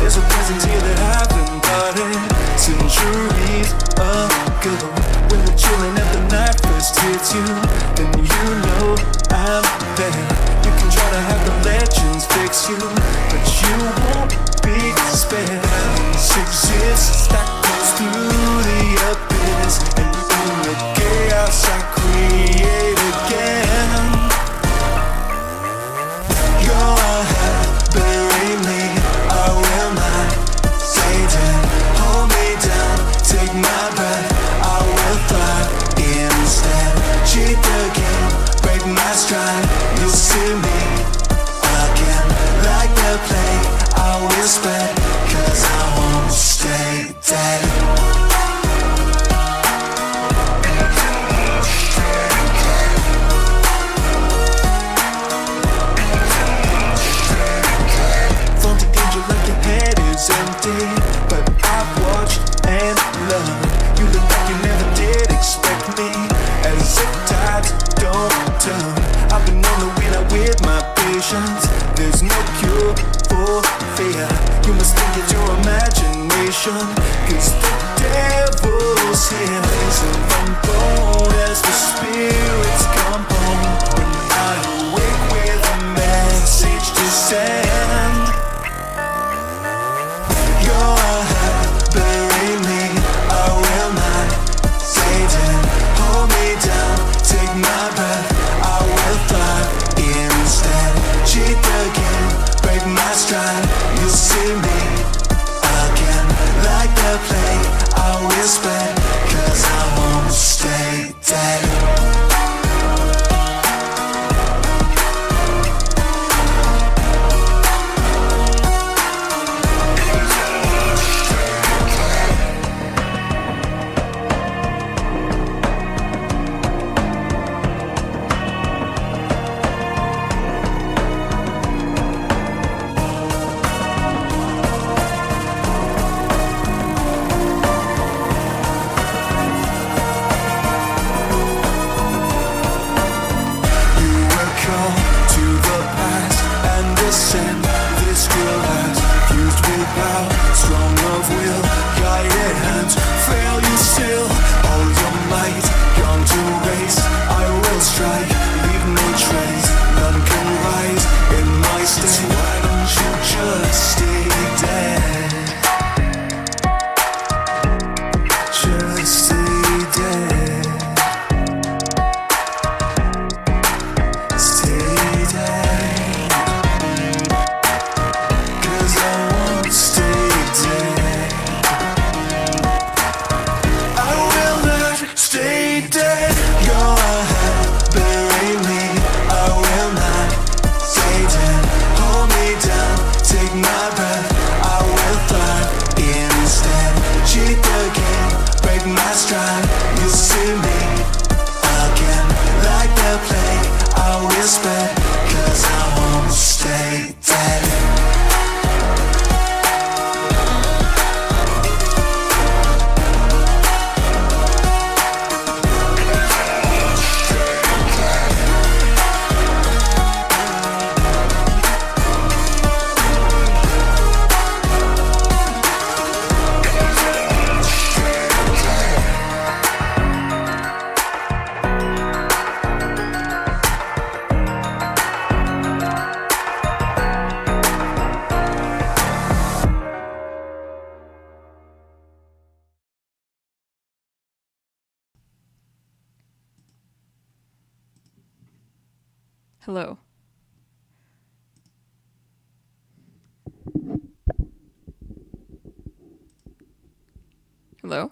There's a presence here that I've been parted centuries ago. When we're chilling and the night first hits you, then you know I'm there. You can try to have the legends fix you, but you won't be spared. This exists that goes through the abyss, and in the chaos I create again. Your head, bury me, I will not stay dead. Hold me down, take my breath, I will fly instead. Cheat the game, break my stride, you'll see me again. Like the plague, I will spread, 'cause I won't stay dead. Empty, but I've watched and learned. You look like you never did expect me, as if tides don't turn. I've been on the wheel with my patience. There's no cure for fear. You must think it's your imagination, 'cause the devil's here. Listen from bone as the spirits come home. When I awake with a message to send. Bury me, I will not stay dead. Hold me down, take my breath, I will fly instead. Cheat the game, break my stride, you'll see me again. Like the plague, I will spread, 'cause I won't stay dead. Hello. Hello?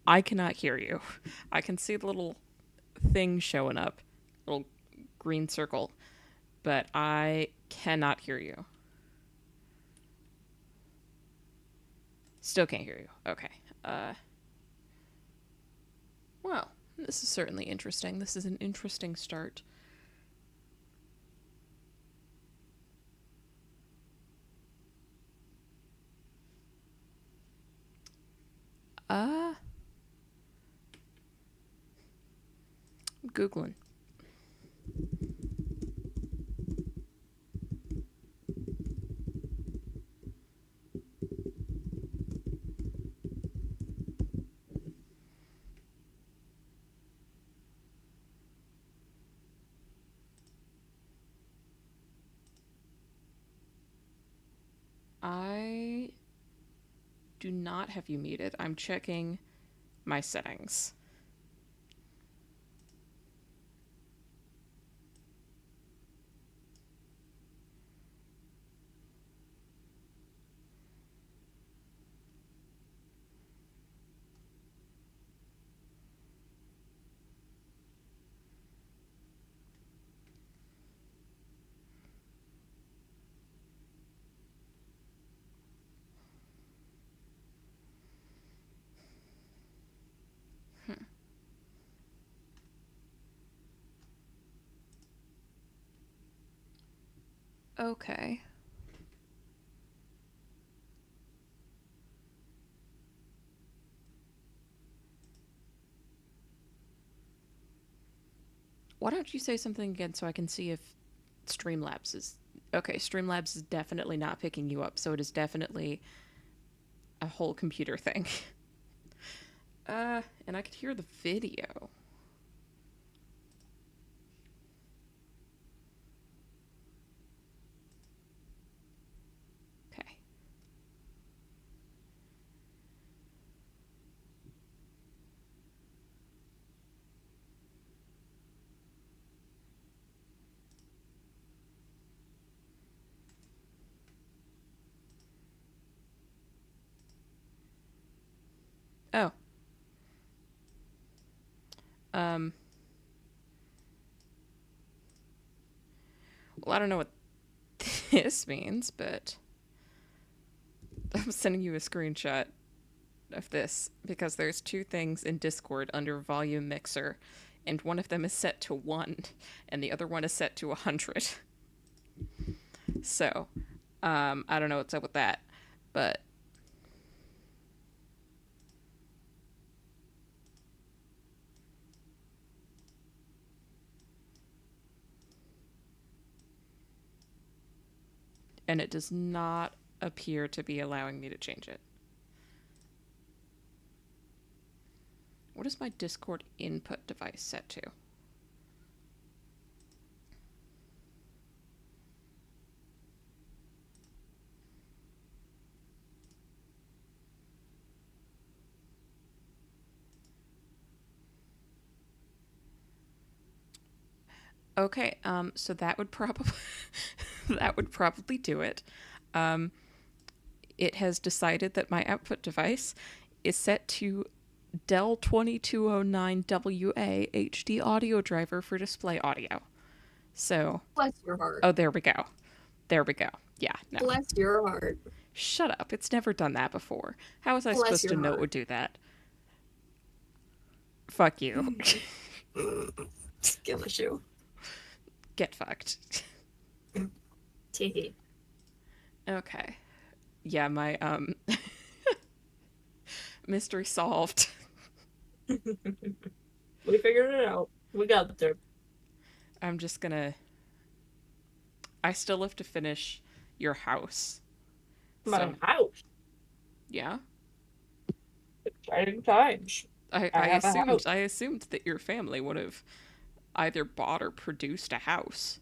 I cannot hear you. I can see the little thing showing up, little green circle, but I cannot hear you. Still can't hear you. Okay. Well, this is certainly interesting. This is an interesting start. Googling. I do not have you muted. I'm checking my settings. Okay. Why don't you say something again so I can see if Streamlabs is... Okay, Streamlabs is definitely not picking you up, so it is definitely a whole computer thing. And I could hear the video. Okay. Oh. Um. Well, I don't know what this means, but I'm sending you a screenshot of this because there's two things in Discord under volume mixer, and one of them is set to 1 and the other one is set to 100. So, I don't know what's up with that, but and it does not appear to be allowing me to change it. What is my Discord input device set to? Okay, so that would probably that would probably do it. It has decided that my output device is set to Dell 2209WA HD audio driver for display audio. So, Bless your heart. oh, there we go. There we go. Yeah, no. Bless your heart. Shut up. It's never done that before. How was I Bless supposed to your know it heart. would do that? Fuck you. Skill issue. Get fucked. Teehee. Okay. Yeah, my mystery solved. We figured it out. We got there. I'm just gonna... I still have to finish your house. My house. Yeah? Exciting times. I assumed that your family would have either bought or produced a house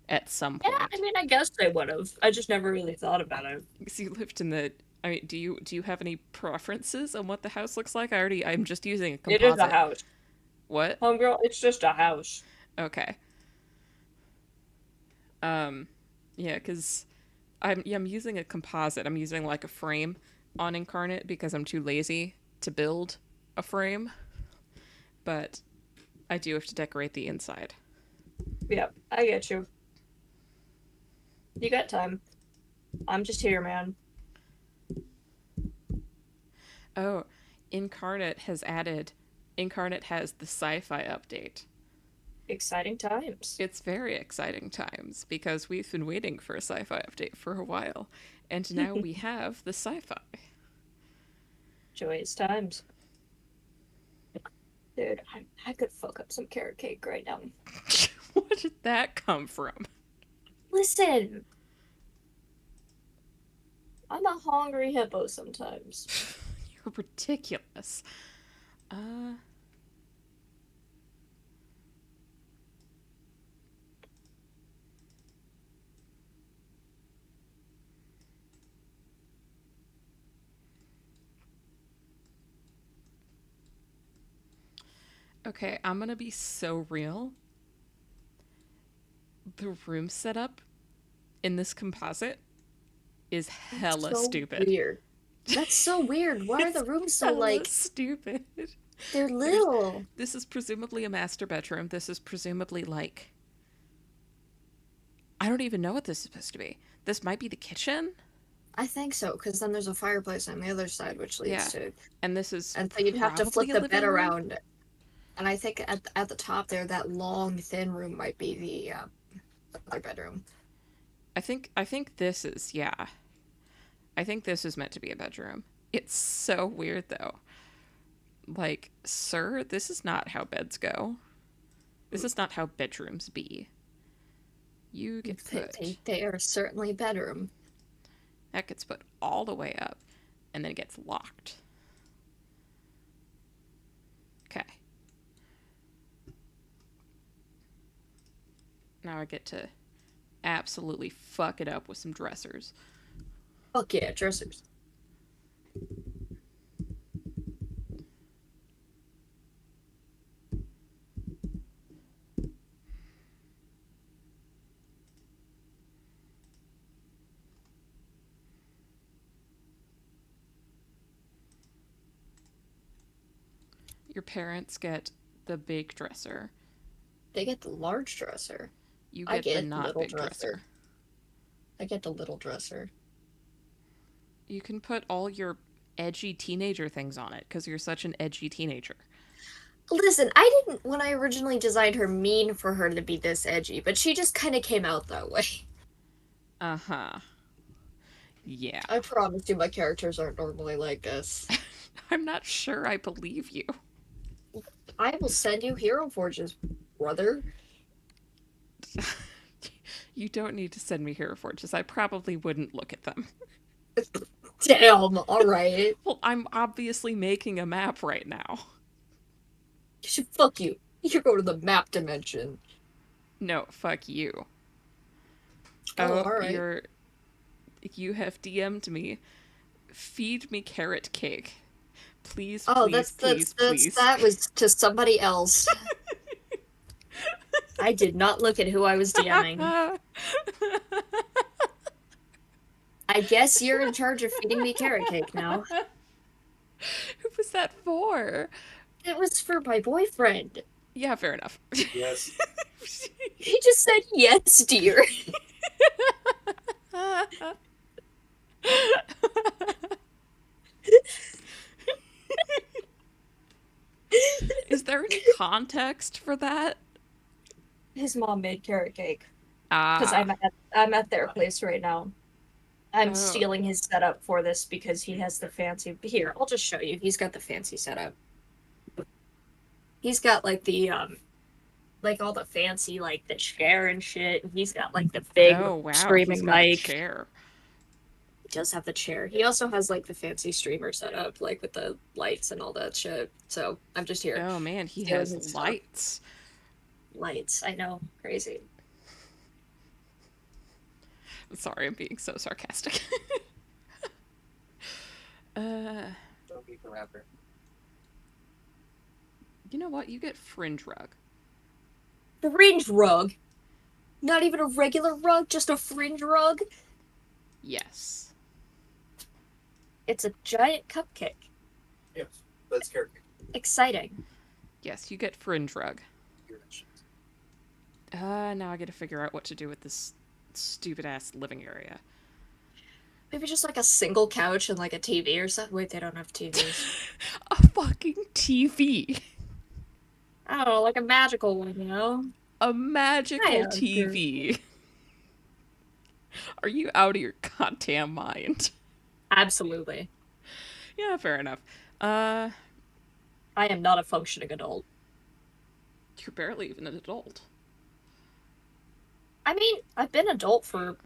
at some point. Yeah, I mean, I guess they would have. I just never really thought about it. Because you lived in the... I mean, do you have any preferences on what the house looks like? I'm just using a composite. It is a house. What? Homegirl, it's just a house. Okay. Yeah, because I'm using a composite. I'm using like a frame on Incarnate because I'm too lazy to build a frame. But I do have to decorate the inside. Yep, I get you. You got time. I'm just here, man. Oh, Incarnate has the sci-fi update. Exciting times. It's very exciting times because we've been waiting for a sci-fi update for a while, and now we have the sci-fi. Joyous times. Dude, I could fuck up some carrot cake right now. Where did that come from? Listen, I'm a hungry hippo sometimes. You're ridiculous. Uh. Okay, I'm gonna be so real. The room setup in this composite is hella So stupid. weird. That's so weird. Why are It's the rooms so hella like stupid. they're There's little? this is presumably a master bedroom. This is presumably like I don't even know what this is supposed to be. This might be the kitchen. I think so, because then there's a fireplace on the other side, which leads Yeah. to, And this is and so you'd have to probably flip a the bed living room. around. And I think at the top there, that long thin room might be the other bedroom. I think this is yeah. I think this is meant to be a bedroom. It's so weird though. Like, sir, this is not how beds go. This is not how bedrooms be. You get put. They are certainly bedroom. That gets put all the way up and then it gets locked. Okay. Now I get to absolutely fuck it up with some dressers. Fuck yeah, dressers. Your parents get the big dresser. They get the large dresser. You I get the get not little big dresser. I get the little dresser. You can put all your edgy teenager things on it because you're such an edgy teenager. Listen, I didn't, when I originally designed her, mean for her to be this edgy, but she just kind of came out that way. Uh-huh. Yeah. I promise you my characters aren't normally like this. I'm not sure I believe you. I will send you Hero Forges, brother. You don't need to send me Hero Forges. I probably wouldn't look at them. Damn, alright. Well, I'm obviously making a map right now. Fuck you. You go to the map dimension. No, fuck you. Oh, Oh, alright. you have DM'd me. Feed me carrot cake. Please, Oh, please, please, please. that was to somebody else. I did not look at who I was DMing. I guess you're in charge of feeding me carrot cake now. Who was that for? It was for my boyfriend. Yeah, fair enough. Yes. He just said, yes, dear. Is there any context for that? His mom made carrot cake. Because Ah. I'm at their place right now. I'm Oh. stealing his setup for this because he has the fancy. Here, I'll just show you. He's got the fancy setup. He's got like the like all the fancy like the chair and shit. He's got like the big Oh, wow. streaming He's got a mic. chair. He does have the chair. He also has like the fancy streamer setup, like with the lights and all that shit. So I'm just here. Oh, man. He stealing has his stuff. lights. Lights. I know. Crazy. Sorry, I'm being so sarcastic. Don't be forever. You know what? You get fringe rug. Fringe rug. Not even a regular rug, just a fringe rug. Yes. It's a giant cupcake. Yes. That's character. Exciting. Yes, you get fringe rug. Now I gotta figure out what to do with this stupid ass living area. Maybe just like a single couch and like a TV or something. Wait, they don't have TVs. A fucking TV. I don't know, like a magical one, you know? A magical TV. Are you out of your goddamn mind? Absolutely. Yeah, fair enough. I am not a functioning adult. You're barely even an adult. I mean, I've been adult for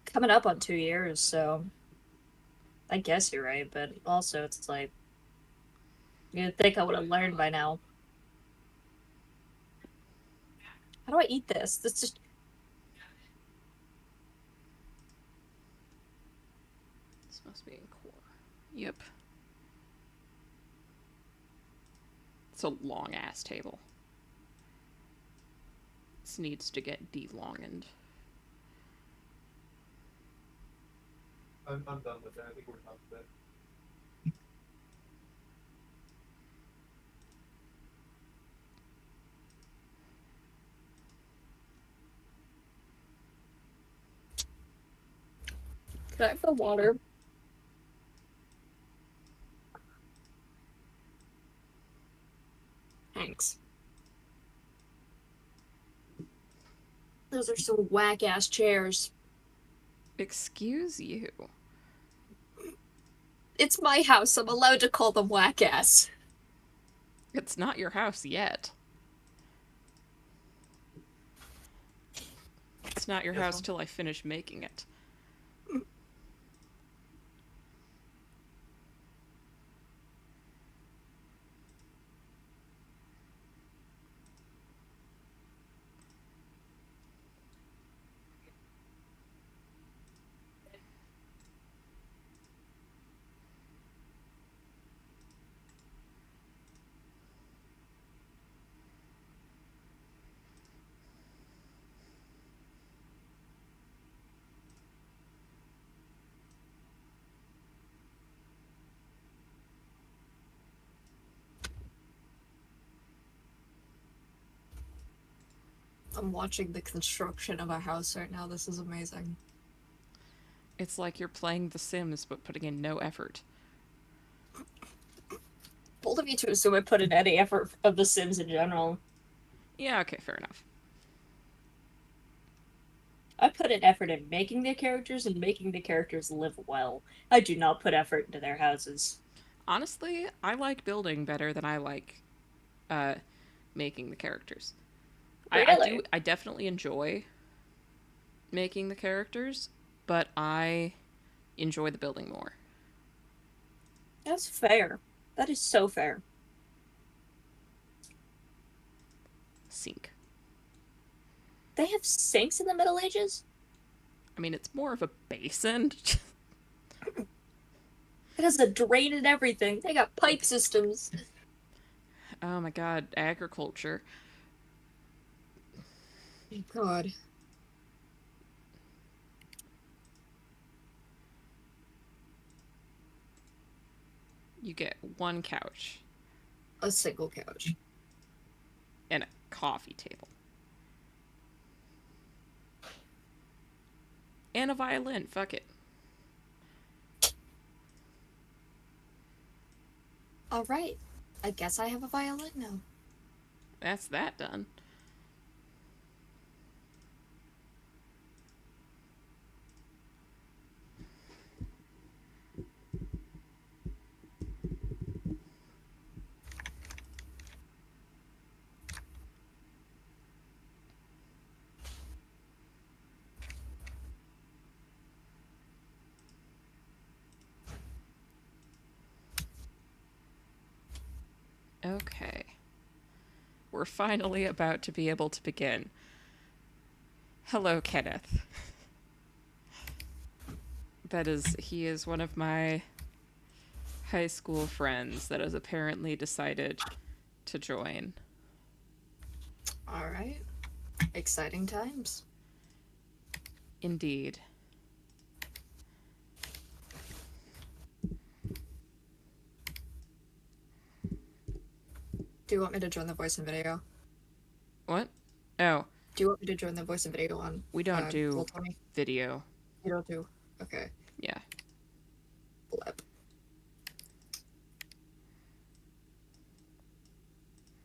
coming up on 2 years, so I guess you're right, but also it's like, you'd think I would have learned by now. How do I eat this? This just... This must be in core. Yep. It's a long-ass table. This needs to get de-longened. I'm done with that. I think we're done with that. Can I have the water? Thanks. Those are some whack-ass chairs. Excuse you. It's my house. I'm allowed to call them whack-ass. It's not your house yet. It's not your house till I finish making it. I'm watching the construction of our house right now. This is amazing. It's like you're playing The Sims, but putting in no effort. Bold of you to assume I put in any effort of The Sims in general. Yeah, okay, fair enough. I put in effort in making the characters and making the characters live well. I do not put effort into their houses. Honestly, I like building better than I like making the characters. Really? I definitely enjoy making the characters, but I enjoy the building more. That's fair. That is so fair. Sink. They have sinks in the Middle Ages? I mean, it's more of a basin. It has a drain and everything. They got pipe systems. Oh my god, agriculture. Oh God. You get one couch A single couch. and a coffee table. And a violin, fuck it. Alright. I guess I have a violin now. That's that done. Okay. We're finally about to be able to begin. Hello, Kenneth. He is one of my high school friends that has apparently decided to join. Alright. Exciting times. Indeed. Do you want me to join the voice and video? What? Oh, Do you want me to join the voice and video on? we don't do Roll 20? video. You don't do? Okay. Yeah. Blep.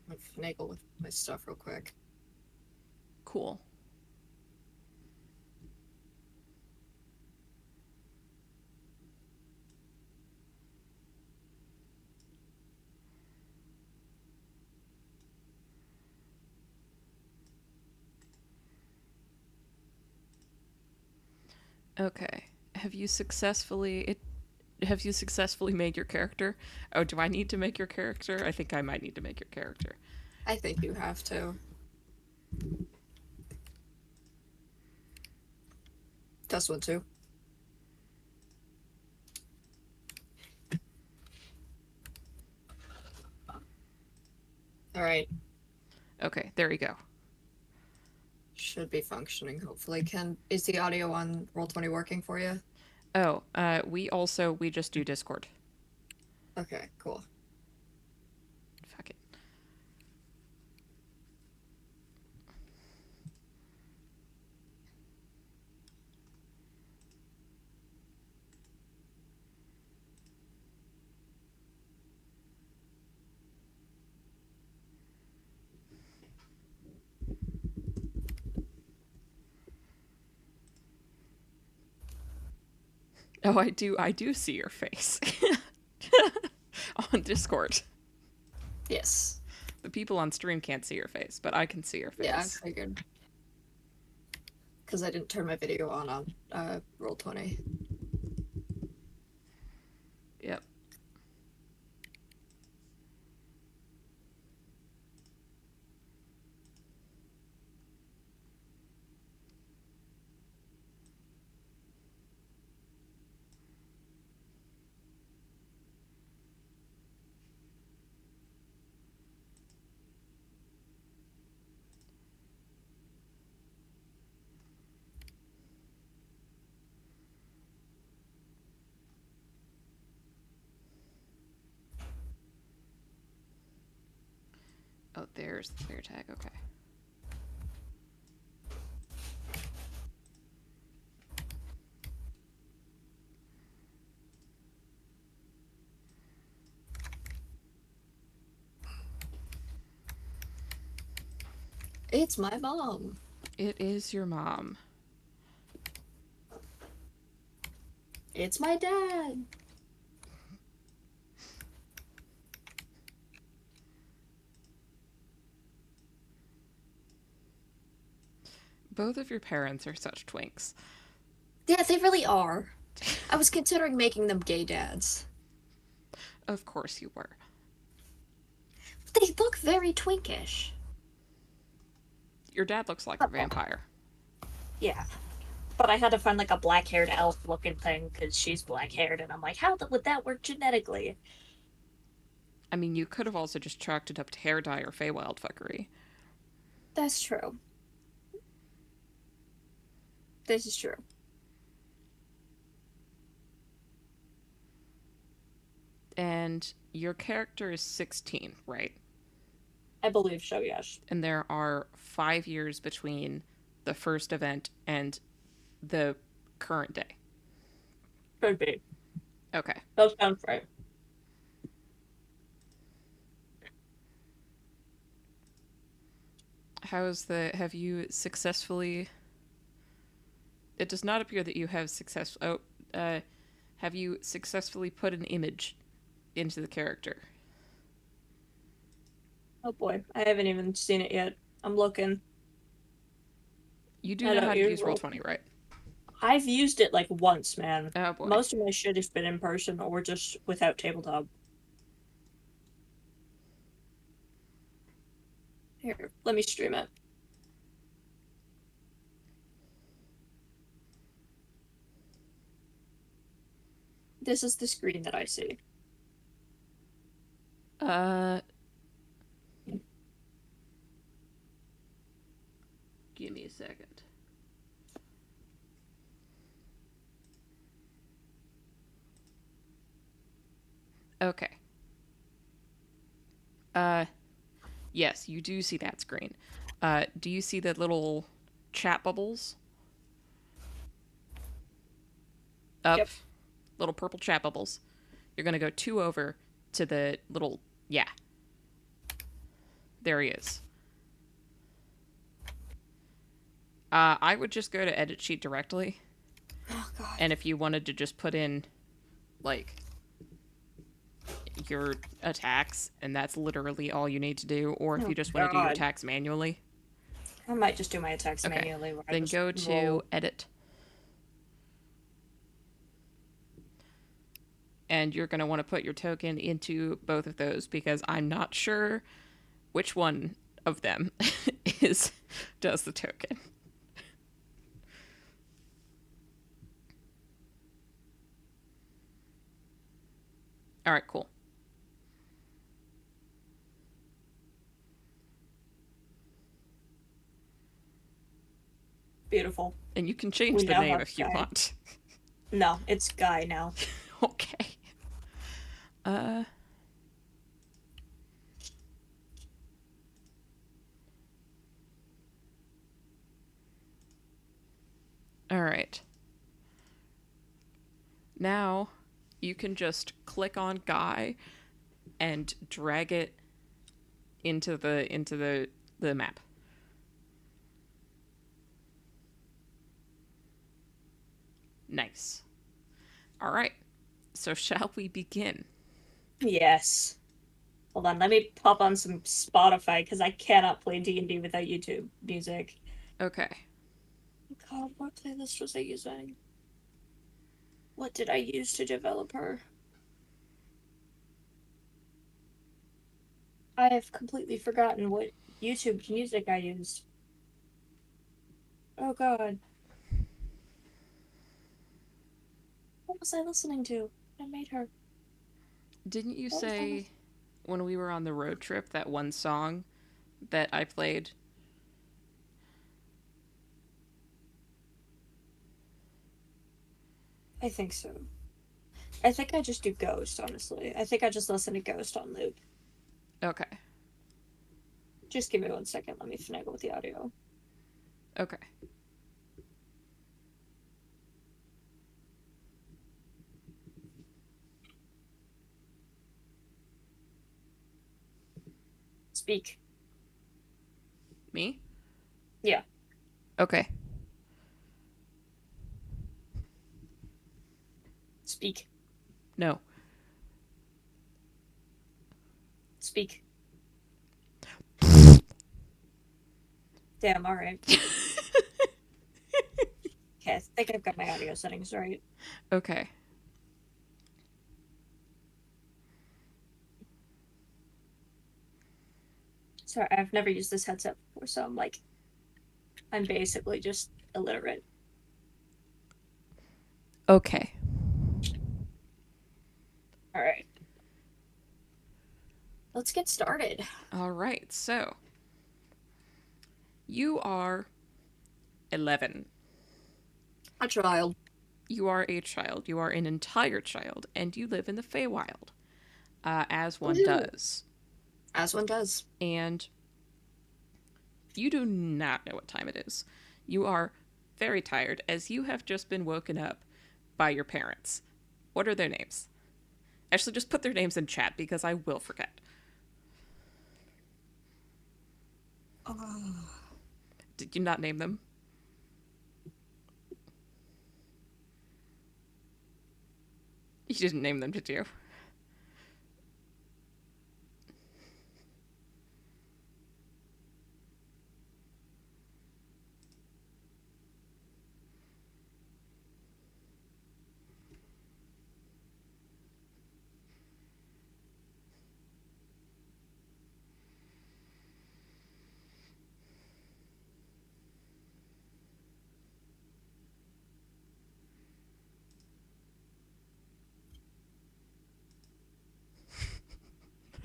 I'm gonna finagle with my stuff real quick. Cool. Okay. Have you successfully made your character? Oh, do I need to make your character? I think I might need to make your character. I think you have to. Test one, too. Alright. Okay, there you go. Should be functioning, hopefully. Is the audio on Roll20 working for you? Oh, we just do Discord. Okay, cool. Fuck it. Oh, I do see your face. On Discord. Yes. The people on stream can't see your face, but I can see your face. Yeah, I figured. Because I didn't turn my video on Roll20. Yep. Oh, there's the clear tag. Okay. It's my mom. It is your mom. It's my dad. Both of your parents are such twinks. Yeah, they really are. I was considering making them gay dads. Of course you were. They look very twinkish. Your dad looks like a vampire. Yeah. But I had to find like a black-haired elf looking thing because she's black-haired, and I'm like, how would that work genetically? I mean, you could have also just chalked it up to hair dye or Feywild fuckery. That's true. This is true. And your character is 16, right? I believe so, yes. And there are 5 years between the first event and the current day. Could be. Okay. That sounds right. Have you successfully... It does not appear that you have have you successfully put an image into the character? Oh boy, I haven't even seen it yet. I'm looking. You do I know don't how to use use Roll20, right? I've used it like once, man. Oh boy. Most of my shit has been in person or just without tabletop. Here, let me stream it. This is the screen that I see. Give me a second. Okay. Yes, you do see that screen. Do you see the little chat bubbles? Up. Yep. Little purple chat bubbles. You're gonna go 2 over to the little... Yeah. There he is. I would just go to edit sheet directly. Oh, God. And if you wanted to just put in, like, your attacks, and that's literally all you need to do, or if you just want to do your God. attacks manually, I might just do my attacks Okay. manually. Where I then just go to roll. edit. and you're going to want to put your token into both of those because I'm not sure which one of them does the token. All right, cool. Beautiful. And you can change We the now name have if you Guy. want. No, it's Guy now. Okay. All right. Now you can just click on Guy and drag it into the map. Nice. All right. So shall we begin? Yes. Hold on, let me pop on some Spotify because I cannot play D&D without YouTube music. Okay. God, what playlist was I using? What did I use to develop her? I have completely forgotten what YouTube music I used. Oh god. What was I listening to? I made her. Didn't you What was I say when we were on the road trip that one song that I played? I think so. I think I just do Ghost, honestly. I think I just listen to Ghost on loop. Okay. Just give me 1 second. Let me finagle with the audio. Okay. Speak. Me? Yeah. Okay. Speak. No. Speak. Damn, alright. Okay, I think I've got my audio settings right. Okay. Sorry, I've never used this headset before, so I'm basically just illiterate. Okay. Alright. Let's get started. All right. So, you are 11. A child. You are a child. You are an entire child, and you live in the Feywild, as one Woohoo. does. As one does. And you do not know what time it is. You are very tired, as you have just been woken up by your parents. What are their names? Actually, just put their names in chat, because I will forget. Did you not name them? You didn't name them, did you?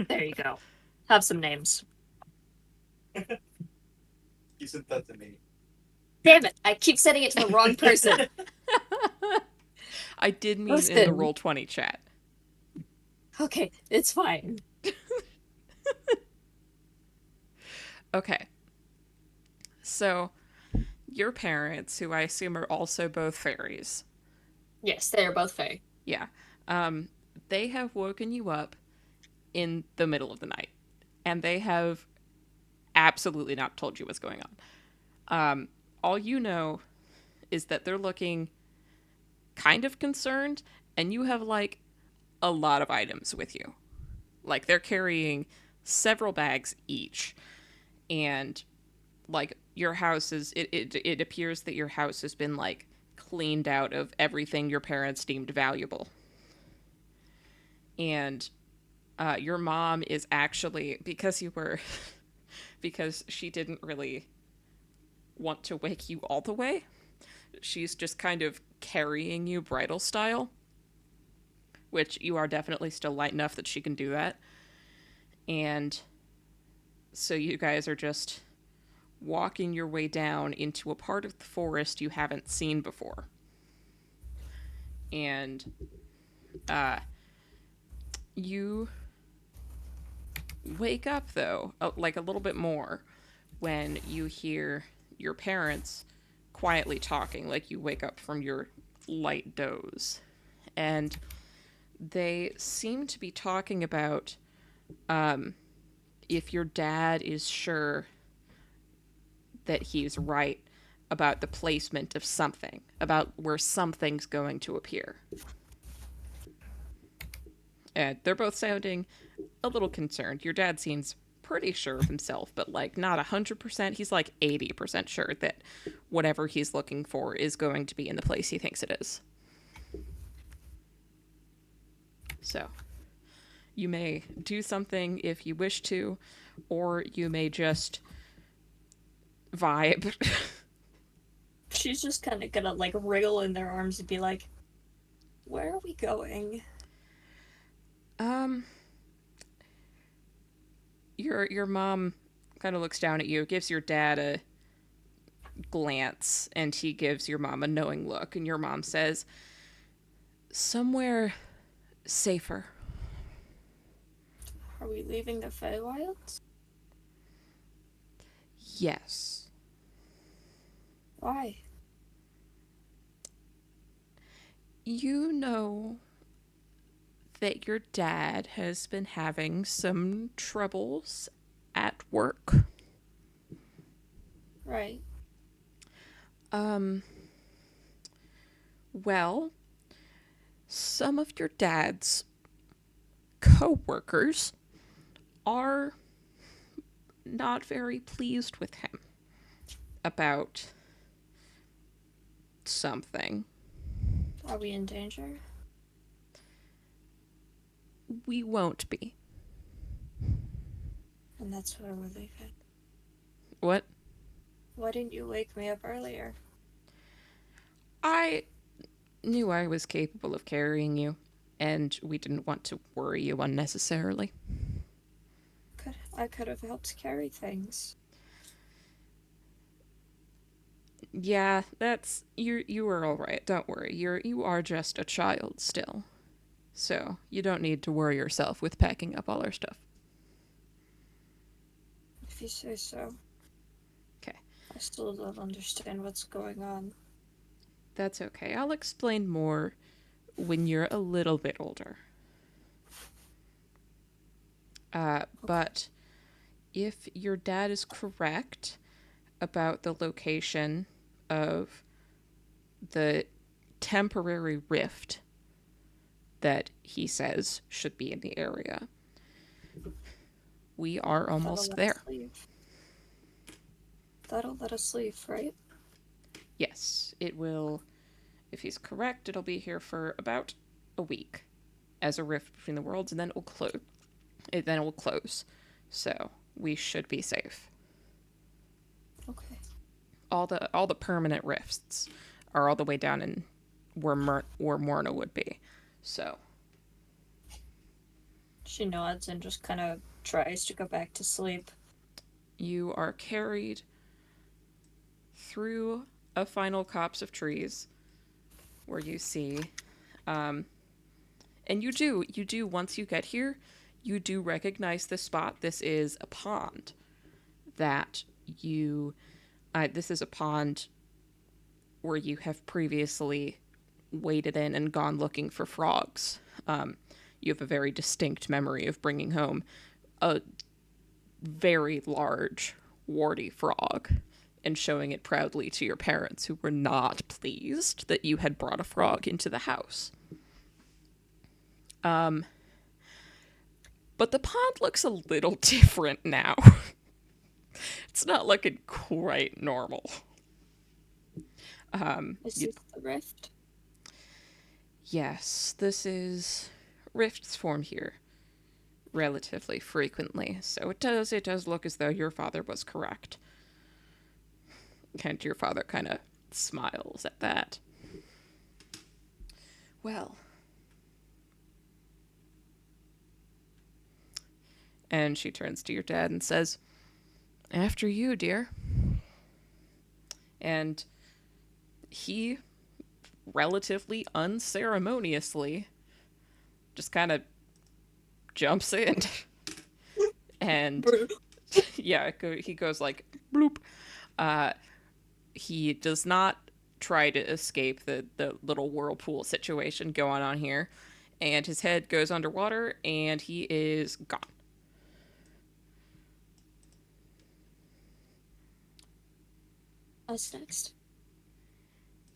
There you go. Have some names. You sent that to me. Damn it! I keep sending it to the wrong person. I did mean in the Listen. Roll20 chat. Okay, it's fine. Okay. So, your parents, who I assume are also both fairies. Yes, they are both Fae. Yeah. They have woken you up in the middle of the night. And they have absolutely not told you what's going on. All you know is that they're looking kind of concerned, and you have, a lot of items with you. They're carrying several bags each. And, your house is... It appears that your house has been, cleaned out of everything your parents deemed valuable. And your mom is actually, because you were, because she didn't really want to wake you all the way, she's just kind of carrying you bridal style, which you are definitely still light enough that she can do that. And so you guys are just walking your way down into a part of the forest you haven't seen before. And you wake up, though, like a little bit more when you hear your parents quietly talking, like you wake up from your light doze. And they seem to be talking about if your dad is sure that he's right about the placement of something, about where something's going to appear. And they're both sounding a little concerned. Your dad seems pretty sure of himself, but like not 100%. He's like 80% sure that whatever he's looking for is going to be in the place he thinks it is. So, you may do something if you wish to, or you may just vibe. She's just kind of gonna like wriggle in their arms and be like, "Where are we going?" Your mom kind of looks down at you, gives your dad a glance, and he gives your mom a knowing look, and your mom says, "Somewhere safer." Are we leaving the Feywilds? Yes. Why? You know that your dad has been having some troubles at work. Right. Well, some of your dad's co-workers are not very pleased with him about something. Are we in danger? We won't be. And that's where we're leaving. What? Why didn't you wake me up earlier? I knew I was capable of carrying you, and we didn't want to worry you unnecessarily. I could have helped carry things. Yeah, that's you are all right. Don't worry. You are just a child still. So, you don't need to worry yourself with packing up all our stuff. If you say so. Okay. I still don't understand what's going on. That's okay. I'll explain more when you're a little bit older. But if your dad is correct about the location of the temporary rift that he says should be in the area, we are almost there. That'll let us leave, right? Yes, it will. If he's correct, it'll be here for about a week as a rift between the worlds, and then it will close. Then it will close. So we should be safe. Okay. All the permanent rifts are all the way down in where Morna would be. So She nods and just kind of tries to go back to sleep. you are carried through a final copse of trees where you see and you do once you get here, you do recognize this spot. This is a pond that you this is a pond where you have previously waded in and gone looking for frogs. You have a very distinct memory of bringing home a very large warty frog and showing it proudly to your parents, who were not pleased that you had brought a frog into the house. But the pond looks a little different now. It's not looking quite normal. Is this the rift? Yes, this is rifts form here relatively frequently, so it does look as though your father was correct. And your father kind of smiles at that. Well. And she turns to your dad and says, "After you, dear." And he, relatively unceremoniously, just kind of jumps in. And yeah, he goes like, bloop. He does not try to escape the little whirlpool situation going on here. And his head goes underwater, and he is gone. Us next.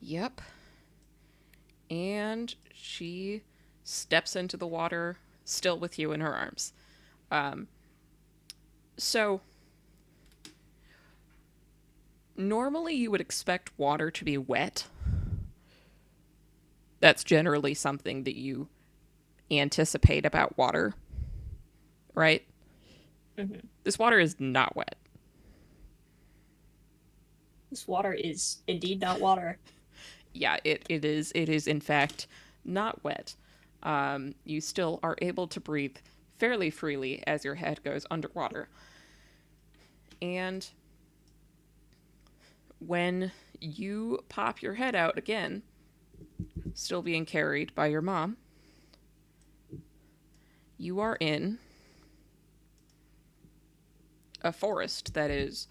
Yep. And she steps into the water, still with you in her arms. So, normally you would expect water to be wet. That's generally something that you anticipate about water, right? Mm-hmm. This water is not wet. This water is indeed not water. Yeah, it is in fact not wet. You still are able to breathe fairly freely as your head goes underwater. And when you pop your head out again, still being carried by your mom, you are in a forest that is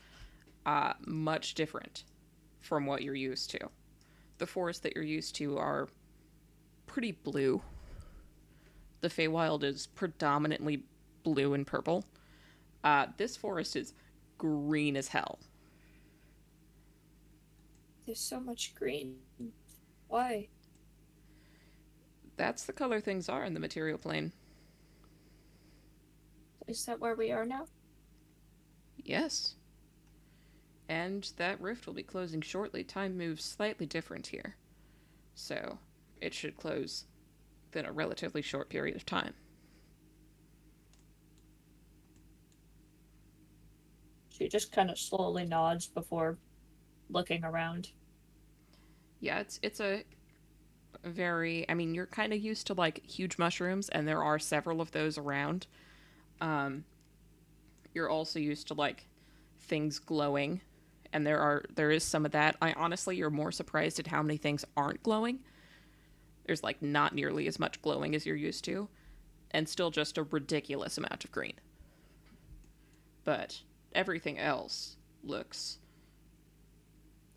much different from what you're used to. The forests that you're used to are pretty blue. The Feywild is predominantly blue and purple. This forest is green as hell. There's so much green. Why? That's the color things are in the material plane. Is that where we are now? Yes. And that rift will be closing shortly. Time moves slightly different here. So, it should close within a relatively short period of time. She just kind of slowly nods before looking around. Yeah, it's a very... I mean, you're kind of used to, like, huge mushrooms, and there are several of those around. You're also used to, like, things glowing, and there is some of that. You're more surprised at how many things aren't glowing. There's, like, not nearly as much glowing as you're used to, and still just a ridiculous amount of green. But everything else looks...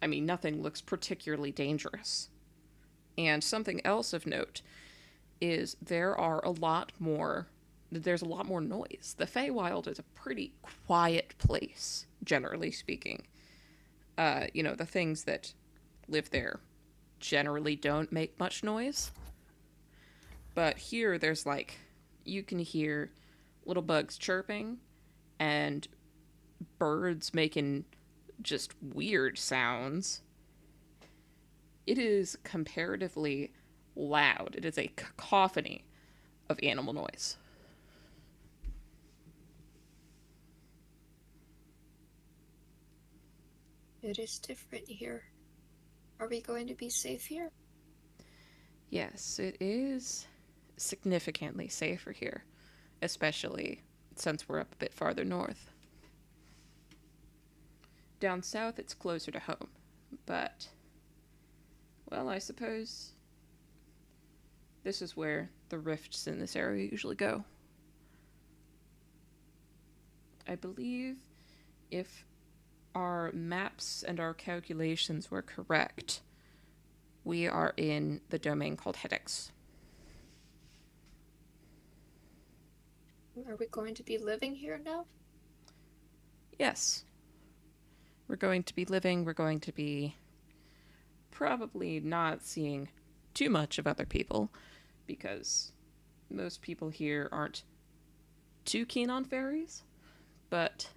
I mean, nothing looks particularly dangerous. And something else of note is there's a lot more noise. The Feywild is a pretty quiet place, generally speaking. The things that live there generally don't make much noise. But here, there's you can hear little bugs chirping and birds making just weird sounds. It is comparatively loud. It is a cacophony of animal noise. It is different here. Are we going to be safe here? Yes, it is significantly safer here, especially since we're up a bit farther north. Down south, it's closer to home, but, well, I suppose this is where the rifts in this area usually go. I believe if our maps and our calculations were correct, we are in the domain called Hedex. Are we going to be living here now? Yes. We're going to be probably not seeing too much of other people, because most people here aren't too keen on fairies, but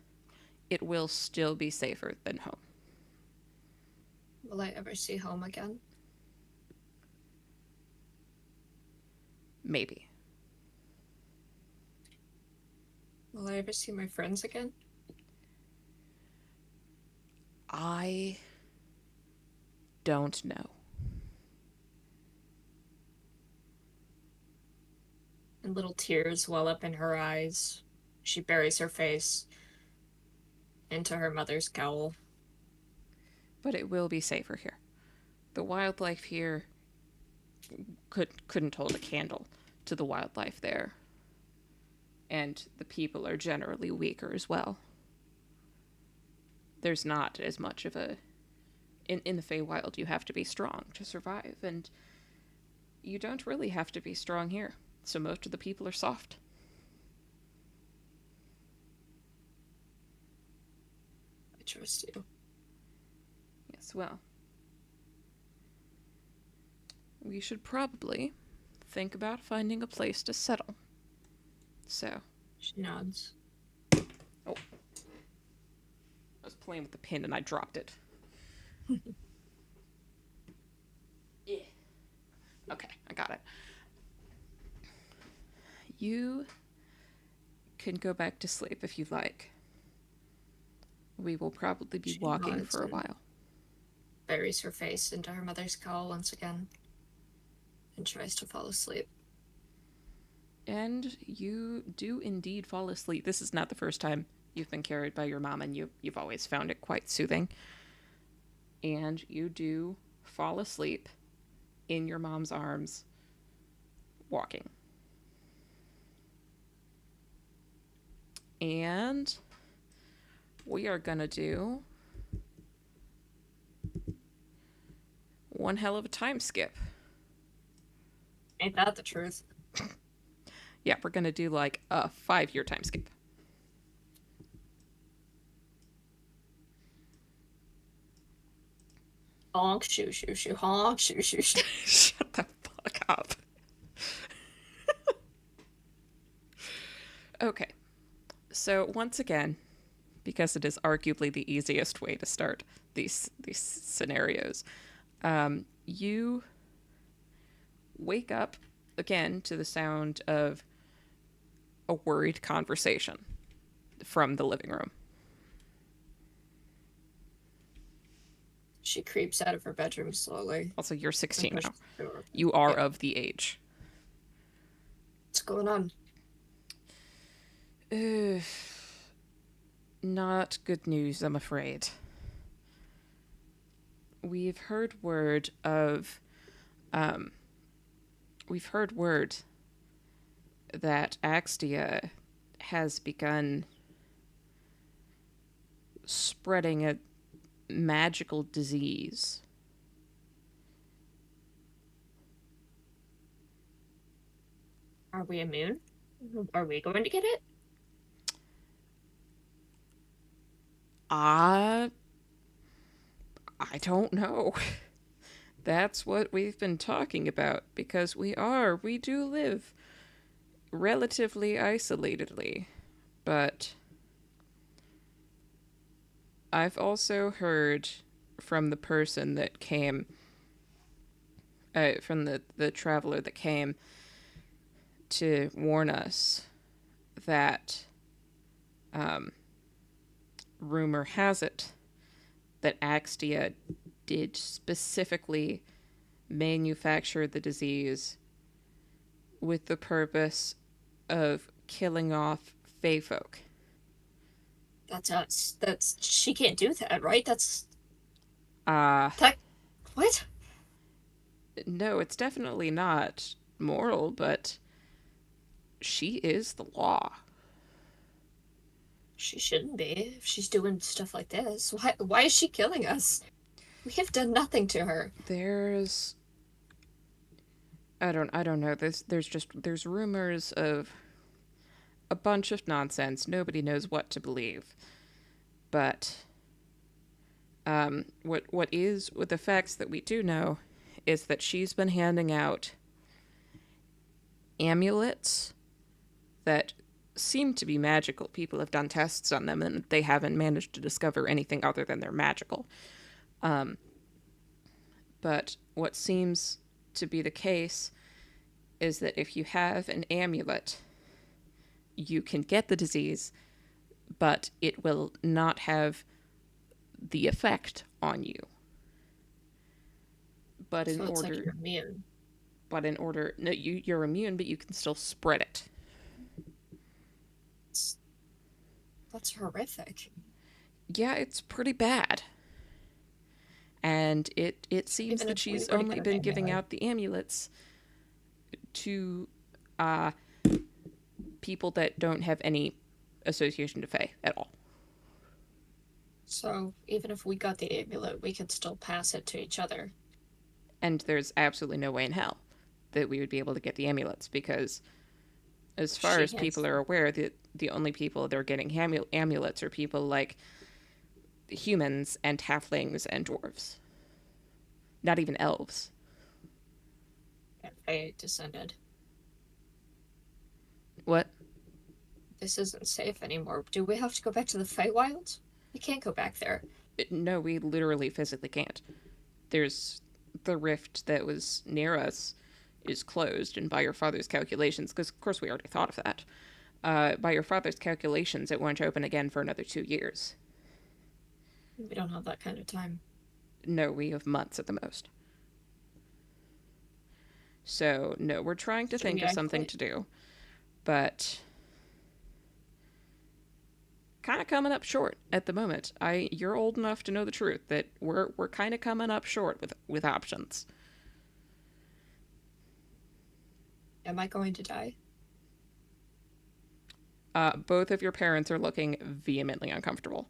it will still be safer than home. Will I ever see home again? Maybe. Will I ever see my friends again? I don't know. And little tears well up in her eyes. She buries her face into her mother's cowl. But it will be safer here. The wildlife here couldn't hold a candle to the wildlife there. And the people are generally weaker as well. There's not as much of a... In the Feywild, you have to be strong to survive, and you don't really have to be strong here. So most of the people are soft. I trust you. Yes, well. We should probably think about finding a place to settle. So. She nods. Oh. I was playing with the pin and I dropped it. Yeah. Okay, I got it. You can go back to sleep if you like. We will probably be She walking nods for a and while. Buries her face into her mother's cowl once again and tries to fall asleep. And you do indeed fall asleep. This is not the first time you've been carried by your mom, and you've always found it quite soothing. And you do fall asleep in your mom's arms, walking. And we are gonna do one hell of a time skip. Ain't that the truth? Yeah, we're gonna do like a 5-year time skip. Honk, shoo, shoo, shoo, honk, shoo, shoo, shoo. Shut the fuck up. Okay. So once again, because it is arguably the easiest way to start these scenarios, you wake up again to the sound of a worried conversation from the living room. She creeps out of her bedroom slowly. Also, you're 16 and now. pushes the door. You are Yeah. of the age. What's going on? Not good news, I'm afraid. We've heard word that Axtia has begun spreading a magical disease. Are we immune? Are we going to get it? I don't know. That's what we've been talking about, because we do live relatively isolatedly, but I've also heard from the person that came, from the traveler that came to warn us that, rumor has it that Axtia did specifically manufacture the disease with the purpose of killing off Fey folk. That's she can't do that, right? That's Uh, what? no, it's definitely not moral, but she is the law. She shouldn't be if she's doing stuff like this. Why is she killing us? We have done nothing to her. There's I don't know. There's rumors of a bunch of nonsense. Nobody knows what to believe. But what is with the facts that we do know is that she's been handing out amulets that seem to be magical. People have done tests on them and they haven't managed to discover anything other than they're magical. But what seems to be the case is that if you have an amulet, you can get the disease, but it will not have the effect on you. But in So it's order, like you're immune. no, you're immune, but you can still spread it. That's horrific. Yeah, it's pretty bad. And it seems Even that if we she's were to only get an been giving amulet. out the amulets to people that don't have any association to Fae at all. So even if we got the amulet, we could still pass it to each other. And there's absolutely no way in hell that we would be able to get the amulets, because as far She as people has- are aware, the only people that are getting amulets are people like humans and halflings and dwarves. Not even elves. Fae descended. What? This isn't safe anymore. Do we have to go back to the Feywilds? We can't go back there. No, we literally physically can't. There's the rift that was near us is closed, and by your father's calculations, because of course we already thought of that, by your father's calculations, it won't open again for another 2 years. We don't have that kind of time. No, we have months at the most. So, no, we're trying to think of something to do, but kind of coming up short at the moment. You're old enough to know the truth that we're kind of coming up short with options. Am I going to die? Both of your parents are looking vehemently uncomfortable.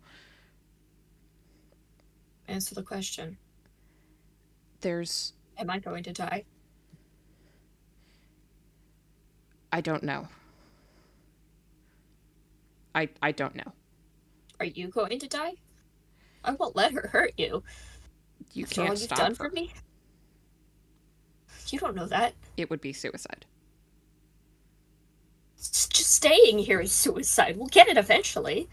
Answer the question. There's... Am I going to die? I don't know. I don't know. Are you going to die? I won't let her hurt you. You After all can't you've stop done her. for me? You don't know that. It would be suicide. Just staying here is suicide. We'll get it eventually.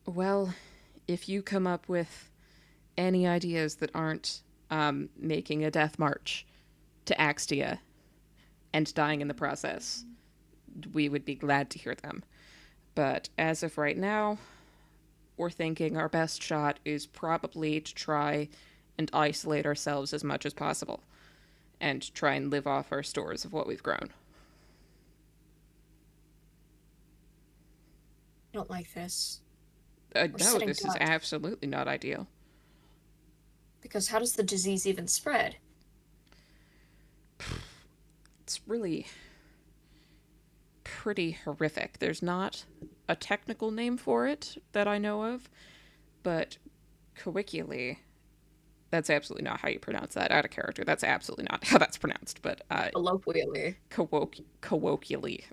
Well, if you come up with any ideas that aren't making a death march to Axtia and dying in the process, we would be glad to hear them. But as of right now, we're thinking our best shot is probably to try and isolate ourselves as much as possible and try and live off our stores of what we've grown. I don't like this. No, sitting this is ducks. absolutely not ideal. Because how does the disease even spread? It's really pretty horrific. There's not a technical name for it that I know of, but colloquially, that's absolutely not how you pronounce that. Out of character, that's absolutely not how that's pronounced, but Colloquially. colloquially.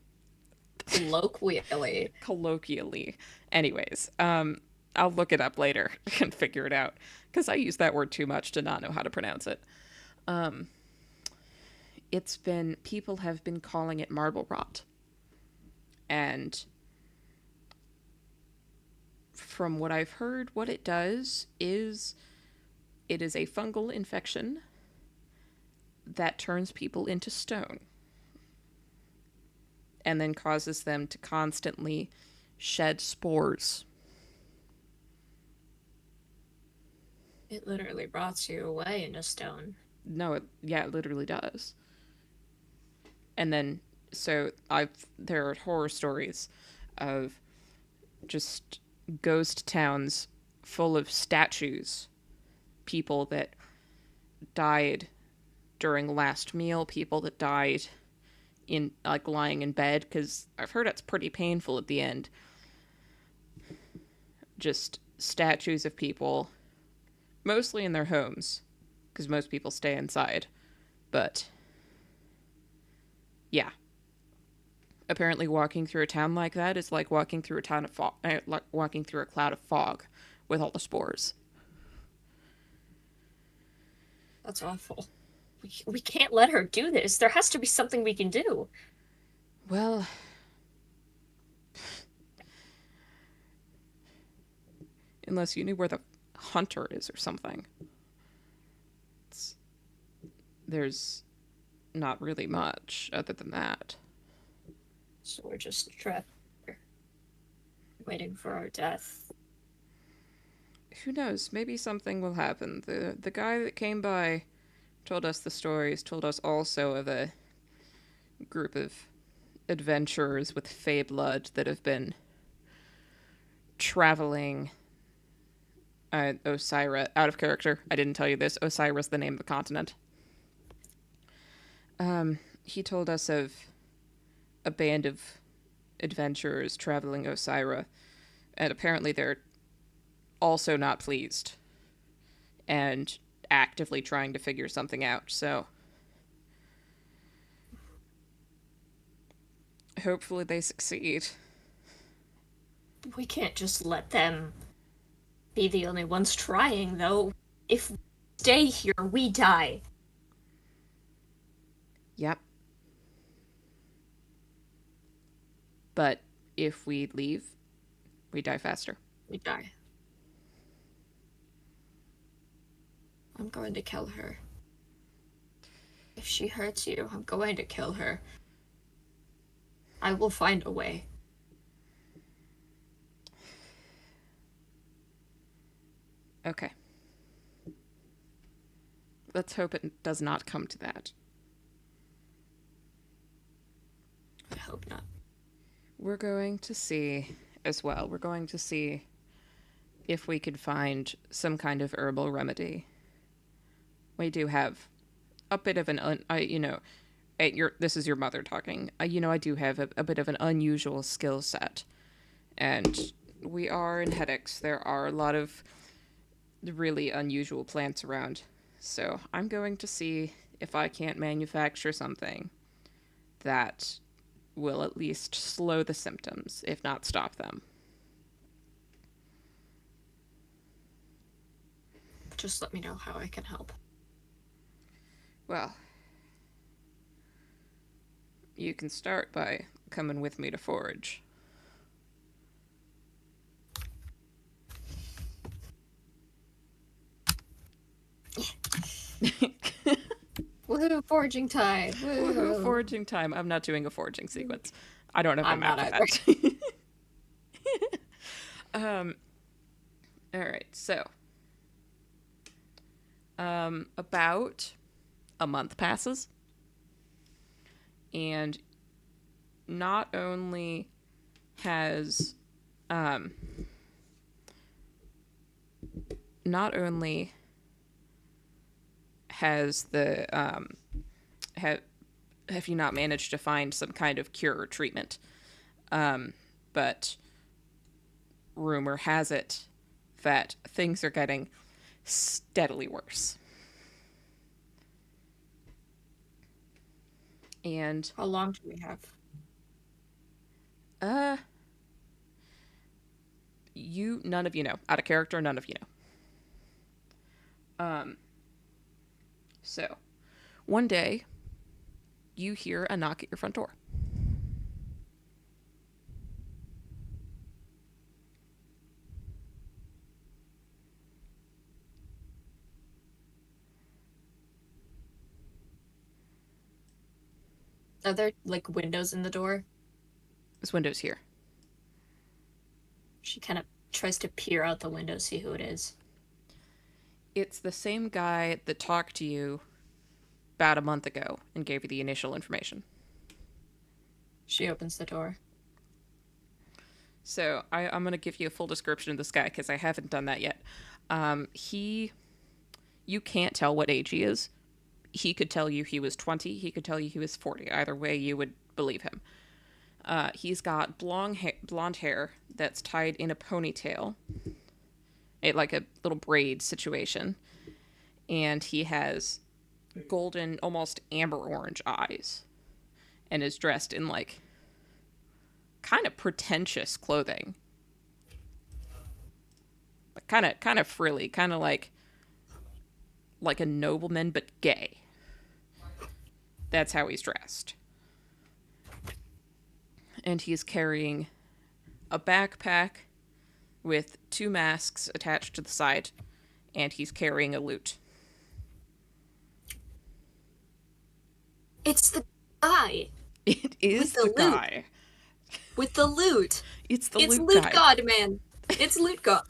Colloquially. Anyways, I'll look it up later and figure it out, because I use that word too much to not know how to pronounce it. People have been calling it marble rot. And from what I've heard, what it does is it is a fungal infection that turns people into stone and then causes them to constantly shed spores. It literally rots you away into stone. No, it literally does. And then, there are horror stories of just ghost towns full of statues, people that died during last meal, people that died in, like, lying in bed, because I've heard it's pretty painful at the end. Just statues of people, mostly in their homes, because most people stay inside, but yeah. Apparently walking through a town like that is like walking through a town of fog, like walking through a cloud of fog with all the spores. That's awful. We can't let her do this. There has to be something we can do. Well, unless you knew where the hunter is or something. There's not really much other than that. So we're just trapped here, waiting for our death. Who knows? Maybe something will happen. The guy that came by told us the stories, told us also of a group of adventurers with fey blood that have been traveling. Osira, out of character. I didn't tell you this. Osira's the name of the continent. He told us of a band of adventurers traveling Osira, and apparently they're also not pleased and actively trying to figure something out. So hopefully they succeed. We can't just let them be the only ones trying, though. If we stay here, we die. Yep. But if we leave, we die faster. We die. I'm going to kill her. If she hurts you, I'm going to kill her. I will find a way. Okay. Let's hope it does not come to that. I hope not. We're going to see as well. We're going to see if we could find some kind of herbal remedy. We do have a bit of an, this is your mother talking. I do have a bit of an unusual skill set. And we are in Hedix. There are a lot of really unusual plants around. So I'm going to see if I can't manufacture something that will at least slow the symptoms, if not stop them. Just let me know how I can help. Well, you can start by coming with me to forage. Woohoo, foraging time! Woohoo, foraging time. I'm not doing a foraging sequence. I don't have a I'm map not for that. Alright, so. About a month passes. And not only has the have you not managed to find some kind of cure or treatment, but rumor has it that things are getting steadily worse. And How long do we have? none of you know. Out of character, none of you know. So, one day, you hear a knock at your front door. Are there, like, windows in the door? This window's here. She kind of tries to peer out the window, see who it is. It's the same guy that talked to you about a month ago and gave you the initial information. She opens the door. So I'm going to give you a full description of this guy because I haven't done that yet. You can't tell what age he is. He could tell you he was 20. He could tell you he was 40. Either way, you would believe him. He's got blonde hair that's tied in a ponytail. Like a little braid situation. And he has golden, almost amber orange eyes. And is dressed in, like, kind of pretentious clothing. But kind of frilly. Kind of like a nobleman, but gay. That's how he's dressed. And he's carrying a backpack with 2 masks attached to the side, and he's carrying a lute. It's the guy! It is With the the lute. guy. with the loot. It's the It's loot loot guy. god, man. It's loot god.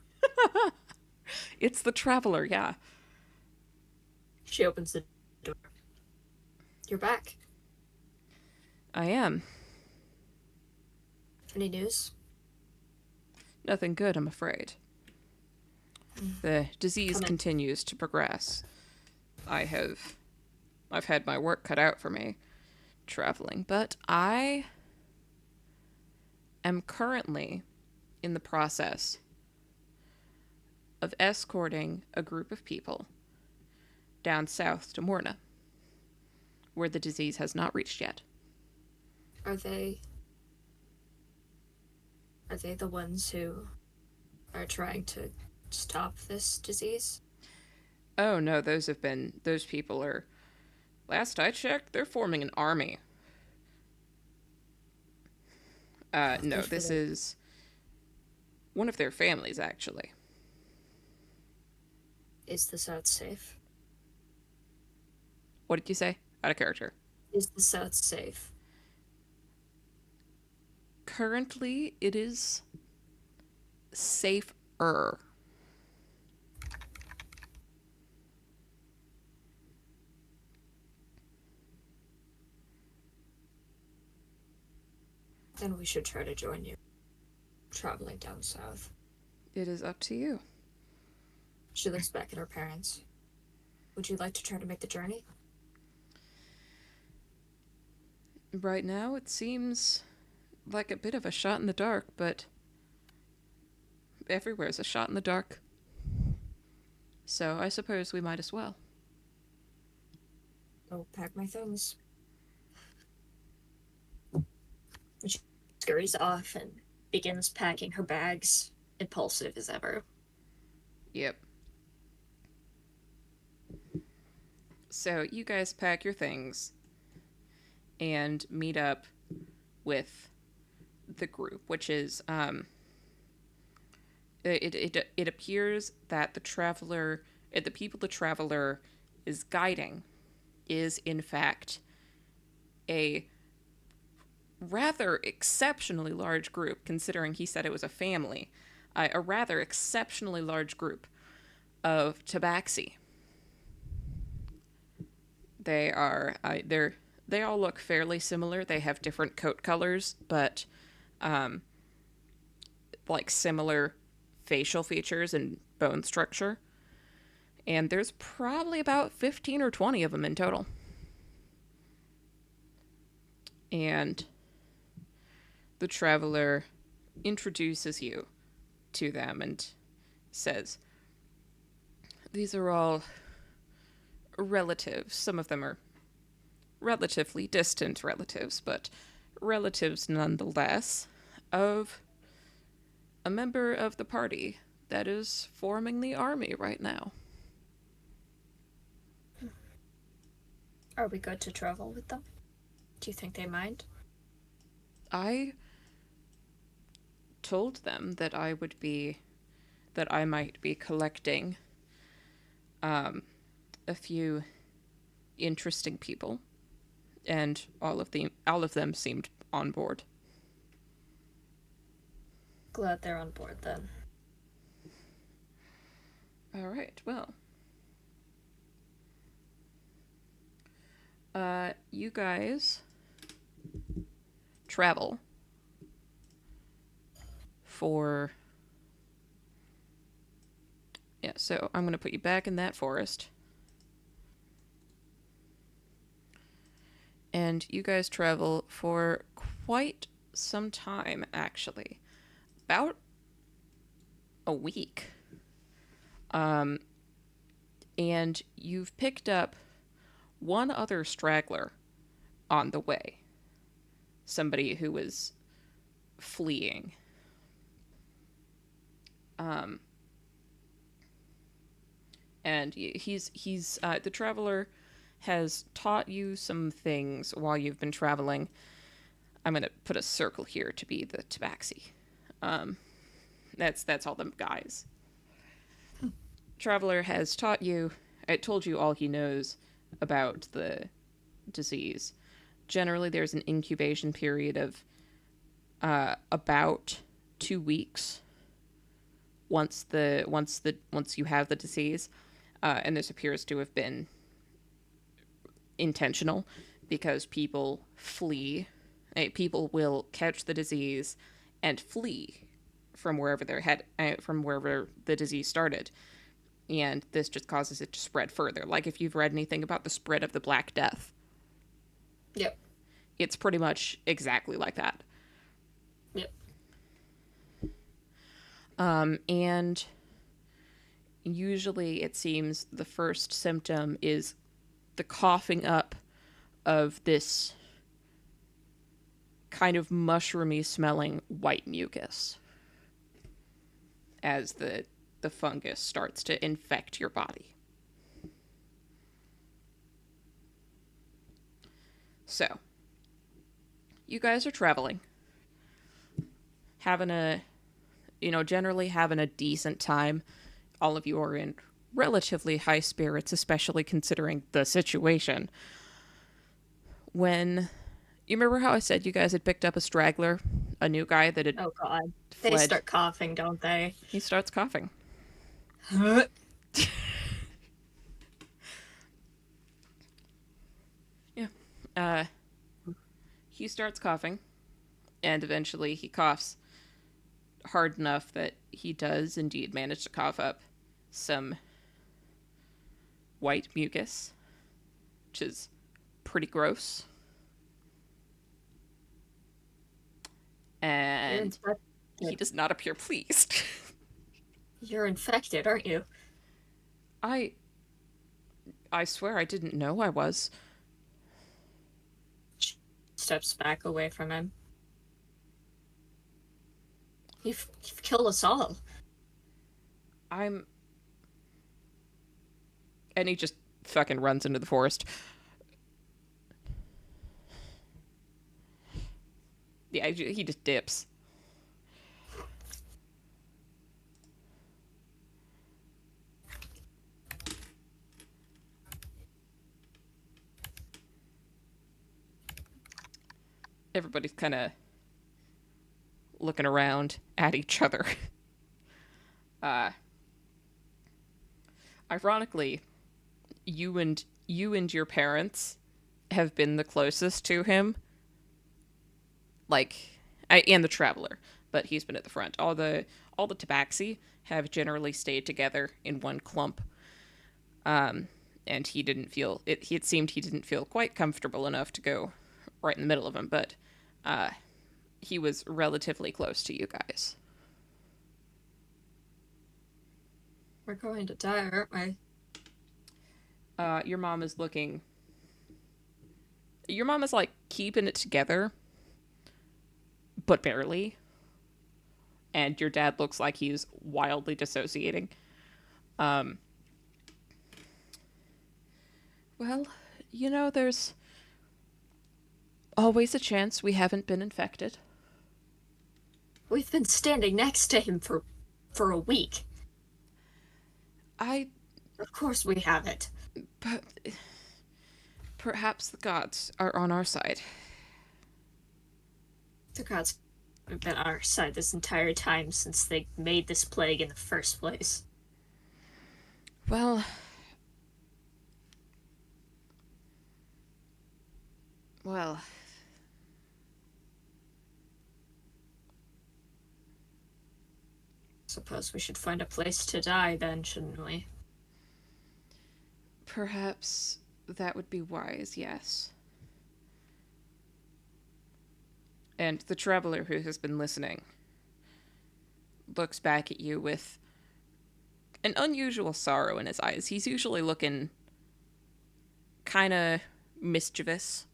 It's the traveler, yeah. She opens the door. You're back. I am. Any news? Nothing good, I'm afraid. The disease Come in. continues to progress. I've had my work cut out for me traveling, but I am currently in the process of escorting a group of people down south to Morna, where the disease has not reached yet. Are they the ones who are trying to stop this disease? Oh no, those people are, last I checked, they're forming an army. No, Good for this them. is one of their families, actually. Is the South safe? What did you say? Out of character. Is the South safe? Currently, it is safer. Then we should try to join you. Traveling down south. It is up to you. She looks back at her parents. Would you like to try to make the journey? Right now, it seems like a bit of a shot in the dark, but everywhere's a shot in the dark. So I suppose we might as well. I'll pack my things. She scurries off and begins packing her bags, impulsive as ever. Yep. So you guys pack your things and meet up with the group, which is it appears that the people the traveler is guiding is in fact a rather exceptionally large group, considering he said it was a family. A rather exceptionally large group of tabaxi. They all look fairly similar. They have different coat colors, but like similar facial features and bone structure. And there's probably about 15 or 20 of them in total. And the traveler introduces you to them and says, "These are all relatives. Some of them are relatively distant relatives, but relatives nonetheless, of a member of the party that is forming the army right now." Are we good to travel with them? Do you think they mind? I told them that I might be collecting a few interesting people, and all of them seemed on board. Glad they're on board then. All right, well, you guys travel for, yeah, so I'm going to put you back in that forest. And you guys travel for quite some time, actually. About a week. And you've picked up one other straggler on the way. Somebody who was fleeing. And he's the traveler has taught you some things while you've been traveling. I'm going to put a circle here to be the tabaxi. That's all them guys. Traveler has told you all he knows about the disease. Generally, there's an incubation period of about 2 weeks once you have the disease, and this appears to have been intentional because people flee. People will catch the disease and flee from wherever from wherever the disease started, and this just causes it to spread further. Like if you've read anything about the spread of the Black Death, Yep. it's pretty much exactly like that. Yep. And usually it seems the first symptom is the coughing up of this kind of mushroomy smelling white mucus as the fungus starts to infect your body. So, you guys are traveling, generally having a decent time. All of you are in relatively high spirits, especially considering the situation. When you remember how I said you guys had picked up a straggler, a new guy that had Oh god. fled. They start coughing, don't they? He starts coughing. Yeah. He starts coughing, and eventually he coughs hard enough that he does indeed manage to cough up some white mucus, which is pretty gross. And he does not appear pleased. You're infected, aren't you? I swear I didn't know I was. Steps back away from him. You've killed us all. And he just fucking runs into the forest. Yeah, he just dips. Everybody's kind of looking around at each other. Ironically, you and your parents have been the closest to him. And the traveler, but he's been at the front. All the tabaxi have generally stayed together in one clump. And he didn't feel it. It seemed he didn't feel quite comfortable enough to go right in the middle of him, but he was relatively close to you guys. We're going to die, aren't we? Your mom is looking. Your mom is like keeping it together, but barely. And your dad looks like he's wildly dissociating. Well, there's always a chance we haven't been infected. We've been standing next to him for a week. Of course we haven't. But perhaps the gods are on our side. The gods have been on our side this entire time since they made this plague in the first place. Well, Suppose we should find a place to die then, shouldn't we? perhaps that would be wise, yes. And the traveler who has been listening looks back at you with an unusual sorrow in his eyes. He's usually looking kind of mischievous,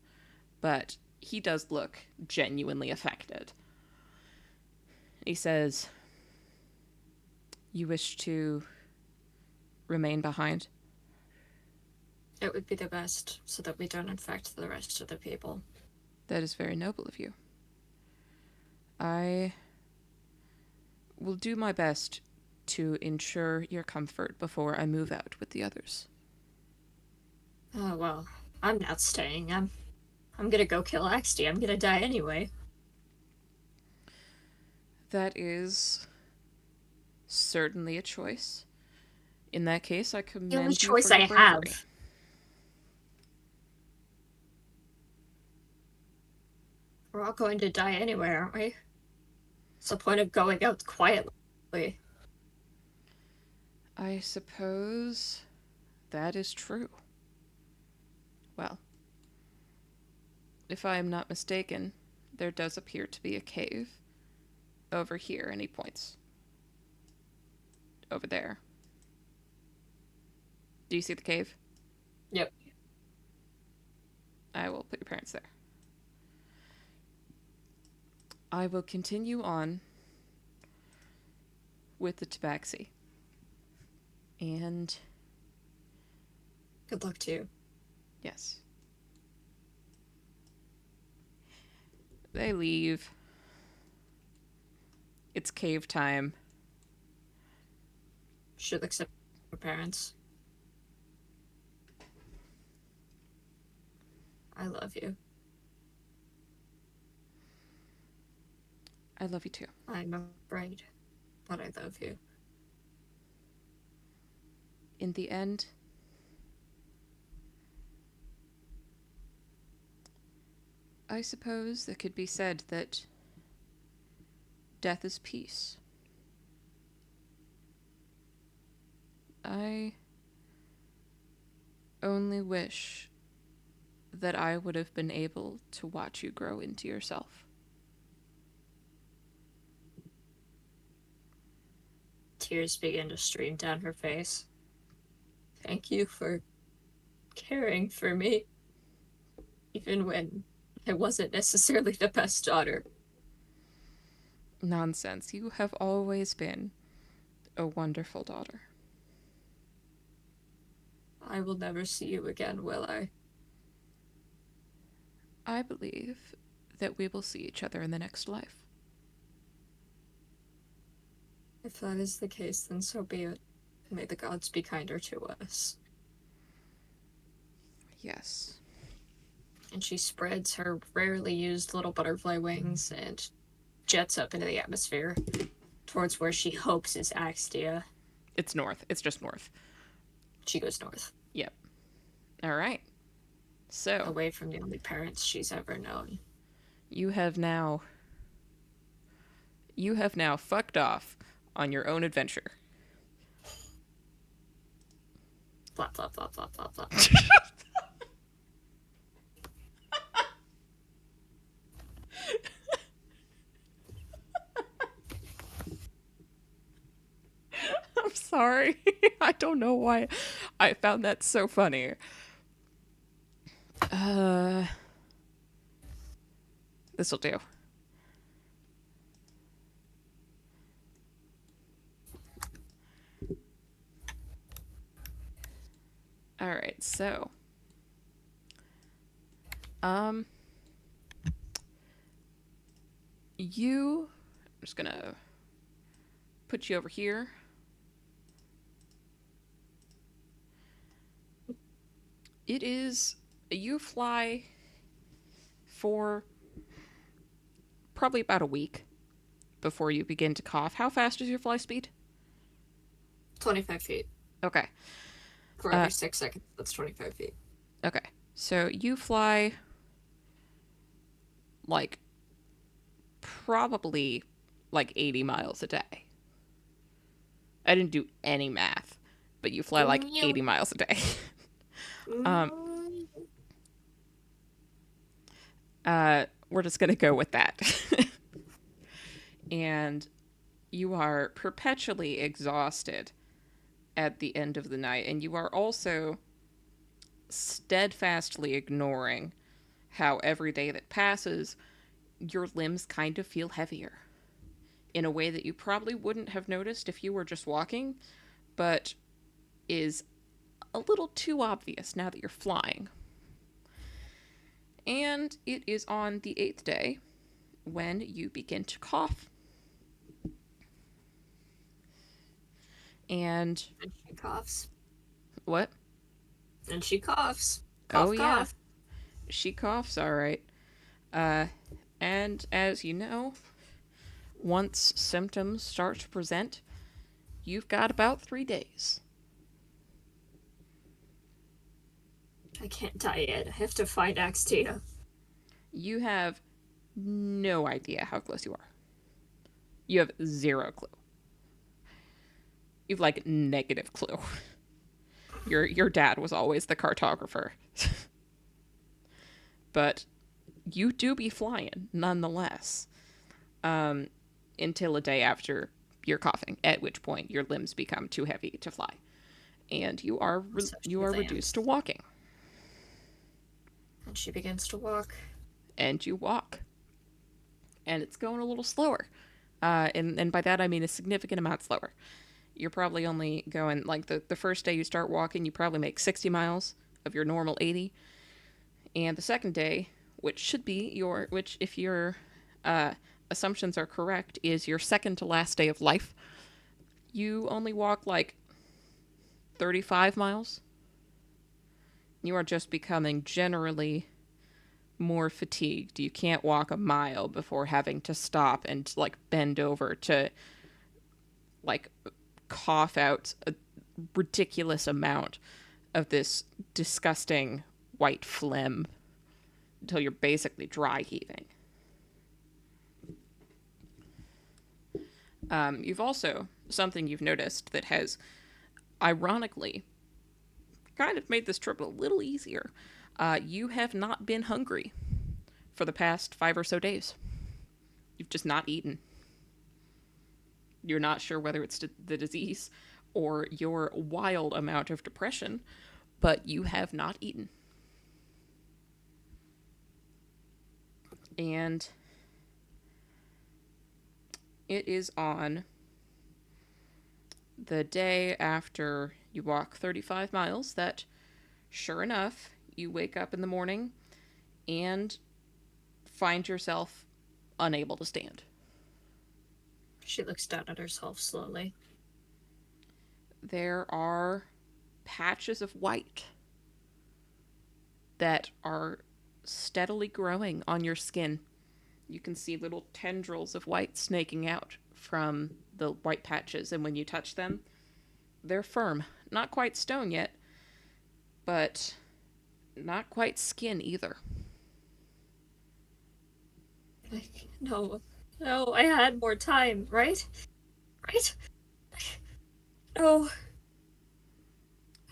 but he does look genuinely affected. He says, "You wish to remain behind?" It would be the best, so that we don't infect the rest of the people. That is very noble of you. I will do my best to ensure your comfort before I move out with the others. Oh, well, I'm not staying. I'm gonna go kill Axty. I'm gonna die anyway. That is certainly a choice. In that case, I The only commend you choice for your I bravery. have. We're all going to die anyway, aren't we? What's the point of going out quietly? I suppose that is true. Well, if I am not mistaken, there does appear to be a cave over here, and he points. Over there. Do you see the cave? Yep. I will put your parents there. I will continue on with the tabaxi. And Good luck to you. yes. They leave. It's cave time. Should accept your parents. I love you. I love you too. I'm afraid, but I love you. In the end, I suppose it could be said that death is peace. I only wish that I would have been able to watch you grow into yourself. Tears begin to stream down her face. Thank you for caring for me, even when I wasn't necessarily the best daughter. Nonsense. You have always been a wonderful daughter. I will never see you again, will I? I believe that we will see each other in the next life. If that is the case, then so be it. May the gods be kinder to us. Yes. And she spreads her rarely used little butterfly wings and jets up into the atmosphere towards where she hopes is Axtia. It's north. It's just north. She goes north, Yep. All right. So, away from the only parents she's ever known. you have now fucked off on your own adventure. Flap, flap, flap, flap, flap, flap. I'm sorry. I don't know why I found that so funny. This'll do. All right, so I'm just gonna put you over here. It is, you fly for probably about a week before you begin to cough. How fast is your fly speed? 25 feet. Okay. For every 6 seconds, that's 25 feet. Okay. So you fly like probably like 80 miles a day. I didn't do any math, but you fly like 80 miles a day. We're just going to go with that. And you are perpetually exhausted at the end of the night, and you are also steadfastly ignoring how every day that passes, your limbs kind of feel heavier in a way that you probably wouldn't have noticed if you were just walking, but is a little too obvious now that you're flying. And it is on the 8th day when you begin to cough. And she coughs. what? And she coughs. Cough, Oh, yeah. cough. She coughs, all right. And as you know, once symptoms start to present, you've got about 3 days. I can't die yet. I have to find Axtia. You have no idea how close you are. You have 0 clue. You've like negative clue. Your dad was always the cartographer. But you do be flying nonetheless. Until a day after you're coughing, at which point your limbs become too heavy to fly. And you are reduced to walking. And she begins to walk. And you walk. And it's going a little slower. And by that I mean a significant amount slower. You're probably only going, like, the first day you start walking, you probably make 60 miles of your normal 80. And the second day, which if your assumptions are correct, is your second to last day of life, you only walk like 35 miles. You are just becoming generally more fatigued. You can't walk a mile before having to stop and like bend over to like cough out a ridiculous amount of this disgusting white phlegm until you're basically dry heaving. You've also, something you've noticed that has ironically kind of made this trip a little easier. You have not been hungry for the past 5 or so days. You've just not eaten. You're not sure whether it's the disease or your wild amount of depression, but you have not eaten. And it is on the day after you walk 35 miles that, sure enough, you wake up in the morning and find yourself unable to stand. She looks down at herself slowly. There are patches of white that are steadily growing on your skin. You can see little tendrils of white snaking out from the white patches, and when you touch them, they're firm. Not quite stone yet, but not quite skin either. No, I had more time, right? Right? No.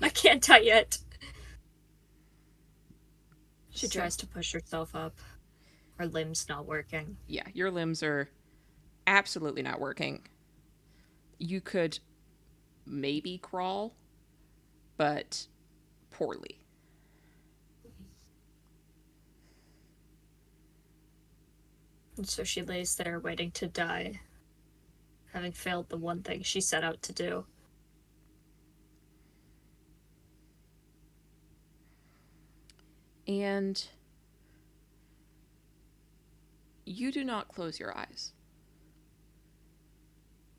I can't die yet. She tries to push herself up. Her limbs not working. Yeah, your limbs are absolutely not working. You could maybe crawl, but poorly. And so she lays there waiting to die, having failed the one thing she set out to do. And you do not close your eyes.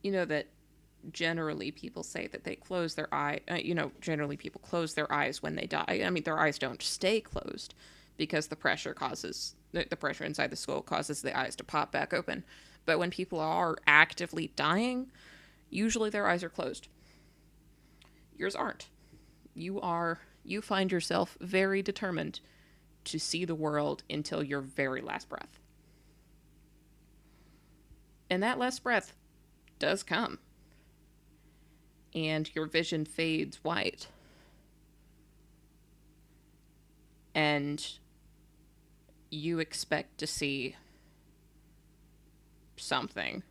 You know that generally people say that they close their eye. Generally people close their eyes when they die. I mean, their eyes don't stay closed because the pressure inside the skull causes the eyes to pop back open. But when people are actively dying, usually their eyes are closed. Yours aren't. You find yourself very determined to see the world until your very last breath. And that last breath does come. And your vision fades white. And you expect to see something.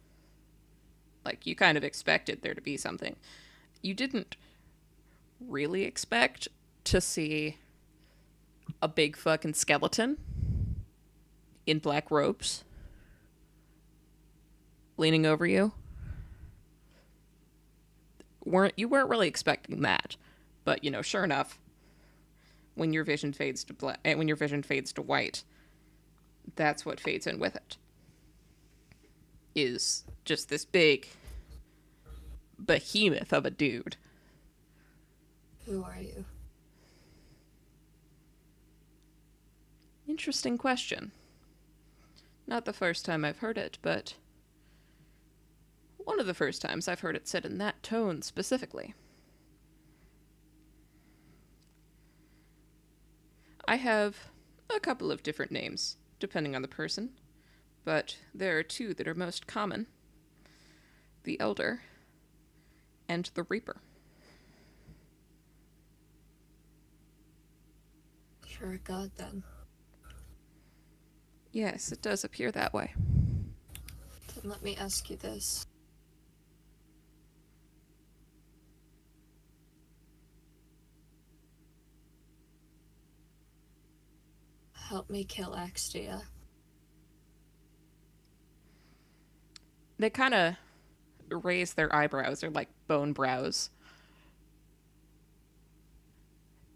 Like, you kind of expected there to be something. You didn't really expect to see a big fucking skeleton in black robes leaning over you. You weren't really expecting that, but sure enough, when your vision fades to black, when your vision fades to white, that's what fades in with it. Is just this big behemoth of a dude. Who are you? Interesting question. Not the first time I've heard it, but One of the first times I've heard it said in that tone specifically. I have a couple of different names, depending on the person, but there are two that are most common: the Elder and the Reaper. You're a god then. Yes, it does appear that way. Then let me ask you this. Help me kill Axtia. They kind of raise their eyebrows, or like bone brows,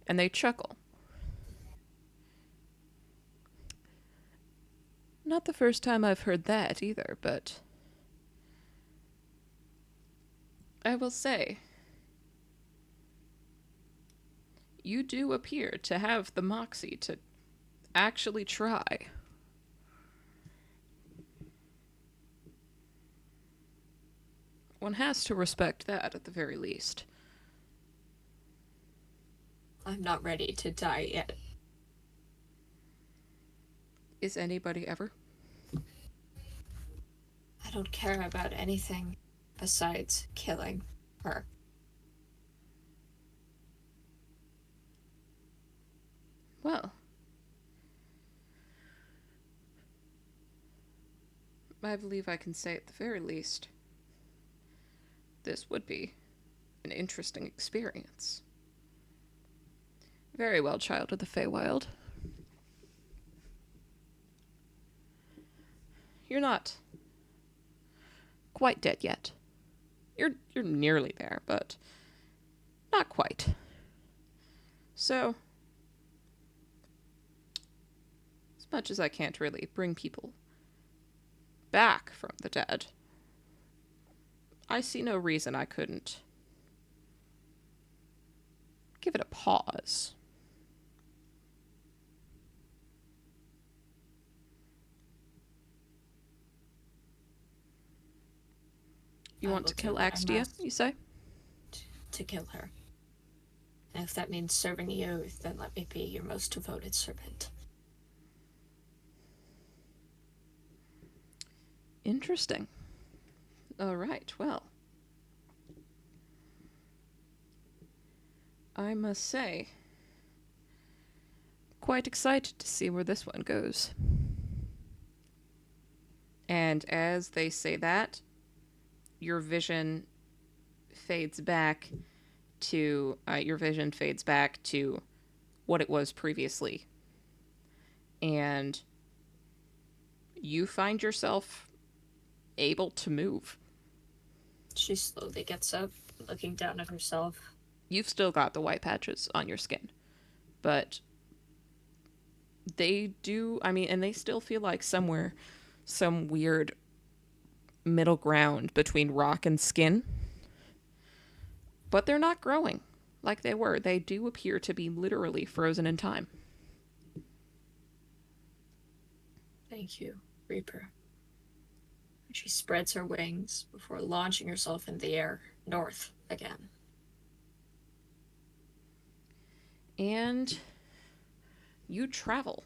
and they chuckle. Not the first time I've heard that either, but I will say, you do appear to have the moxie to actually try. One has to respect that at the very least. I'm not ready to die yet. Is anybody ever? I don't care about anything besides killing her. Well, I believe I can say at the very least, this would be an interesting experience. Very well, child of the Feywild. You're not quite dead yet. You're nearly there, but not quite. So, as much as I can't really bring people back from the dead, I see no reason I couldn't give it a pause. You I want will to kill do what I Axtia, must. you say? To kill her. And if that means serving you, then let me be your most devoted servant. Interesting. All right, well, I must say, quite excited to see where this one goes. And as they say that, your vision fades back to what it was previously, and you find yourself able to move. She slowly gets up, looking down at herself. You've still got the white patches on your skin, but they do, and they still feel like somewhere, some weird middle ground between rock and skin. But they're not growing like they were. They do appear to be literally frozen in time. Thank you, Reaper. She spreads her wings before launching herself in the air, north again. And you travel.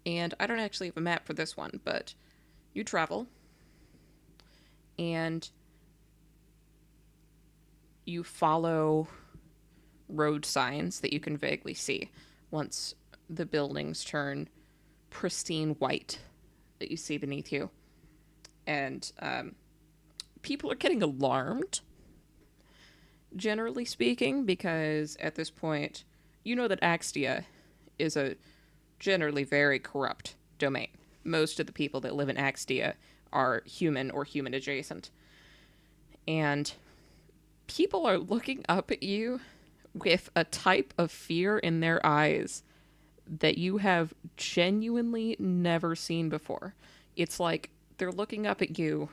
And I don't actually have a map for this one, but you travel. And you follow road signs that you can vaguely see once the buildings turn pristine white that you see beneath you. And people are getting alarmed, generally speaking, because at this point, you know that Axtia is a generally very corrupt domain. Most of the people that live in Axtia are human or human adjacent. And people are looking up at you with a type of fear in their eyes that you have genuinely never seen before. It's like they're looking up at you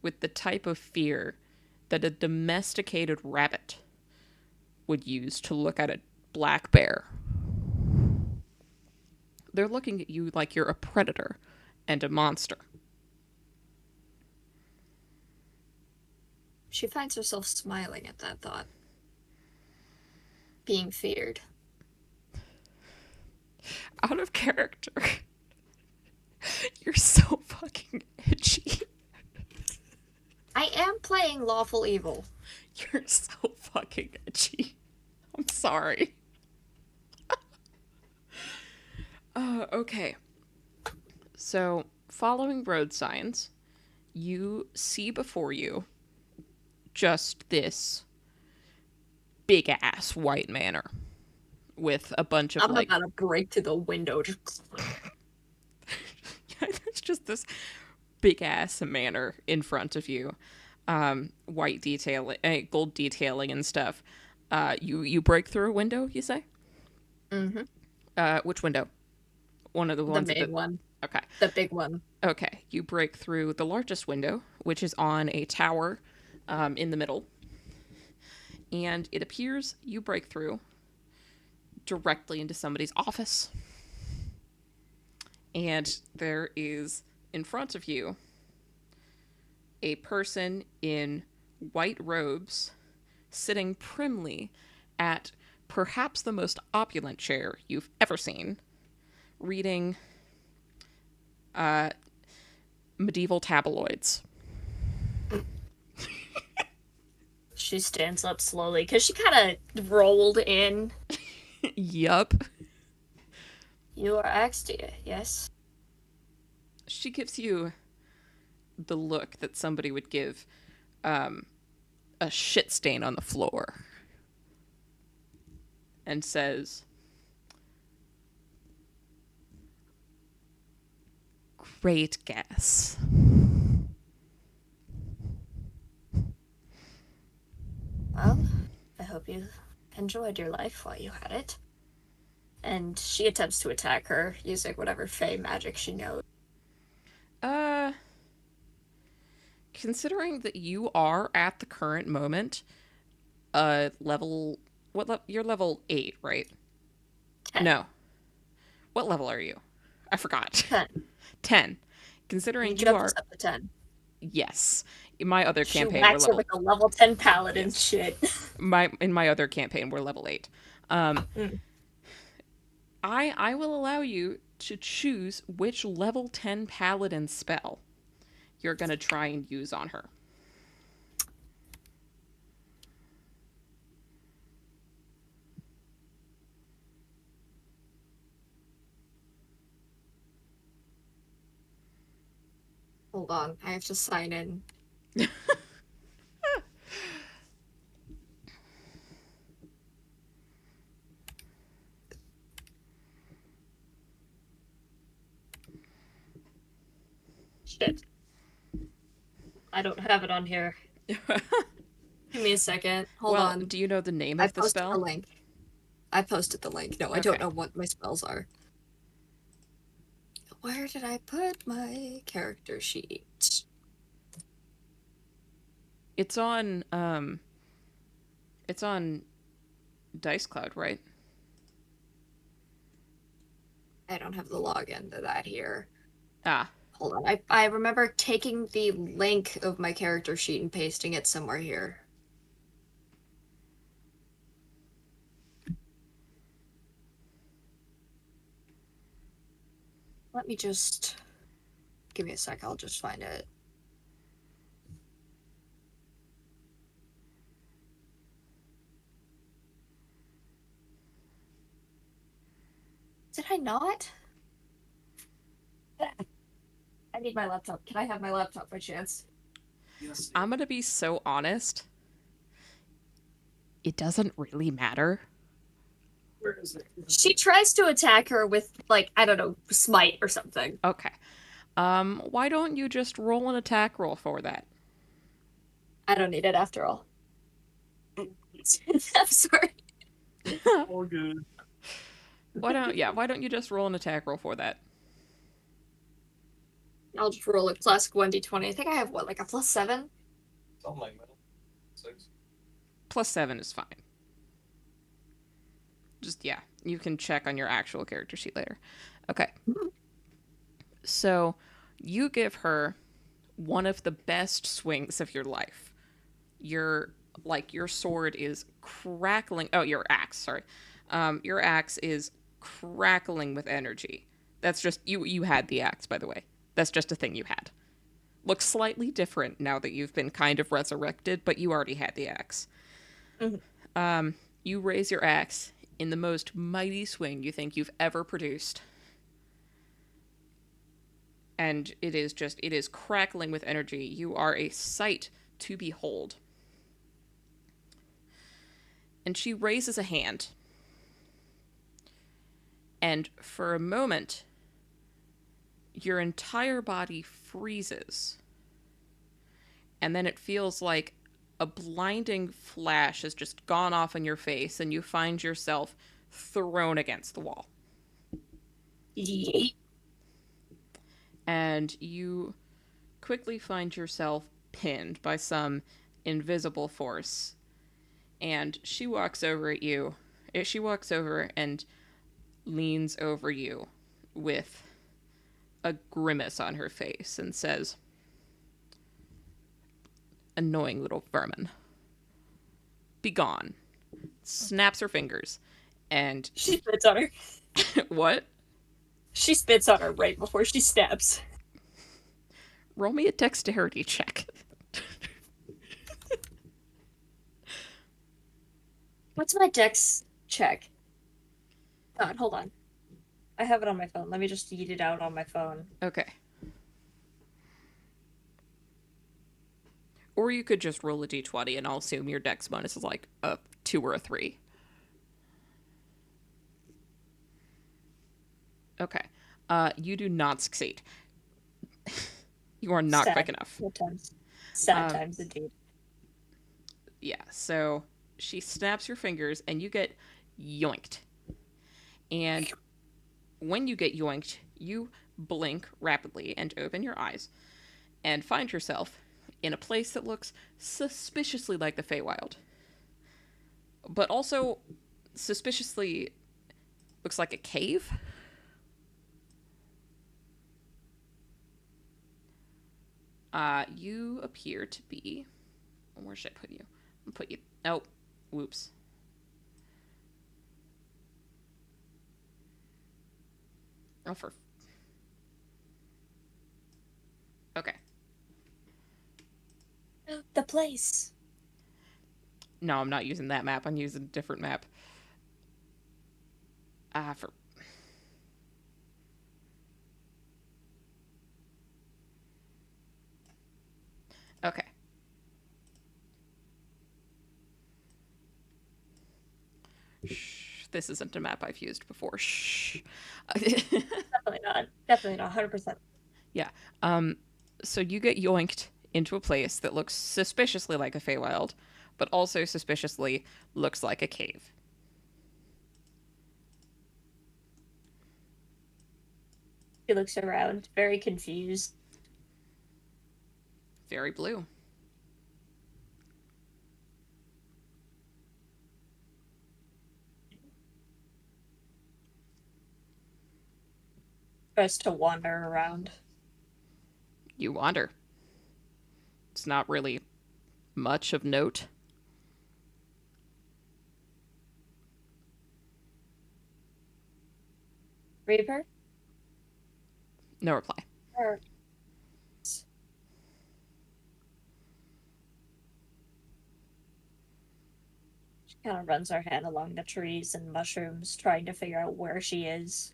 with the type of fear that a domesticated rabbit would use to look at a black bear. They're looking at you like you're a predator and a monster. She finds herself smiling at that thought. Being feared. Out of character. You're so fucking edgy. I am playing lawful evil. You're so fucking edgy. I'm sorry. Okay. So, following road signs, you see before you just this big ass white manor with a bunch of I'm like about to break to the window. Just... there's just this big ass manor in front of you. White detailing, gold detailing and stuff. You break through a window, you say? Mm-hmm. Which window? One of the ones The main one. Okay. The big one. Okay. You break through the largest window, which is on a tower in the middle. And it appears you break through directly into somebody's office. And there is in front of you a person in white robes sitting primly at perhaps the most opulent chair you've ever seen, reading medieval tabloids. She stands up slowly because she kind of rolled in. Yup. You are Axtia, yes? She gives you the look that somebody would give a shit stain on the floor and says, "Great guess." Well, I hope you enjoyed your life while you had it. And she attempts to attack her using whatever fey magic she knows. Considering that you are at the current moment level you're level 8, right? 10. No. What level are you? I forgot. 10. 10. Considering you jumped are us up to 10. Yes. In my other She campaign we're whacks her level with a level 10 paladin Yes. shit. in my other campaign we're level 8. I will allow you to choose which level 10 paladin spell you're going to try and use on her. Hold on, I have to sign in. Shit. I don't have it on here. Give me a second. Hold well, on. do you know the name I of the posted spell? the link. I posted the link. No, I don't know what my spells are. Where did I put my character sheet? It's on Dice Cloud, right? I don't have the login to that here. Ah. Hold on. I remember taking the link of my character sheet and pasting it somewhere here. Let me just... Give me a sec, I'll just find it. Did I not? I need my laptop. Can I have my laptop by chance? Yes. I'm going to be so honest. It doesn't really matter. Where is it? She tries to attack her with, like, I don't know, smite or something. Okay. Why don't you just roll an attack roll for that? I don't need it after all. I'm sorry. All good. Why don't you just roll an attack roll for that? I'll just roll a classic 1d20. I think I have, what, like a +7? Something like that. 6. +7 is fine. Just, yeah, you can check on your actual character sheet later. Okay. So, you give her one of the best swings of your life. your sword is crackling. Oh, your axe, sorry. Your axe is crackling with energy. That's just you had the axe, by the way. That's just a thing you had. Looks slightly different now that you've been kind of resurrected, but you already had the axe. You raise your axe in the most mighty swing you think you've ever produced. And it is crackling with energy. You are a sight to behold. And she raises a hand. And for a moment, your entire body freezes. And then it feels like a blinding flash has just gone off in your face, and you find yourself thrown against the wall. Yeah. And you quickly find yourself pinned by some invisible force. And she walks over at you. She walks over and leans over you with a grimace on her face and says, "Annoying little vermin. Begone." Snaps her fingers. And She spits on her. what? She spits on her right before she stabs. Roll me a dexterity check. What's my dex check? God, hold on. I have it on my phone. Let me just eat it out on my phone. Okay. Or you could just roll a d20 and I'll assume your dex bonus is like a 2 or a 3. Okay. You do not succeed. You are not quick enough. Sad times. Sad times indeed. Yeah, so she snaps your fingers and you get yoinked. And when you get yoinked, you blink rapidly and open your eyes and find yourself in a place that looks suspiciously like the Feywild. But also suspiciously looks like a cave. You appear to be... Where should I put you? I'll put you... Oh, whoops. Oh, for... Okay. The place. No, I'm not using that map. I'm using a different map. For... Okay. Shh. This isn't a map I've used before. Shh. Definitely not. Definitely not. 100%. Yeah. So you get yoinked into a place that looks suspiciously like a Feywild, but also suspiciously looks like a cave. She looks around, very confused. Very blue. Tries to wander around. You wander. It's not really much of note. Reaper? No reply. Or... She kind of runs her hand along the trees and mushrooms, trying to figure out where she is.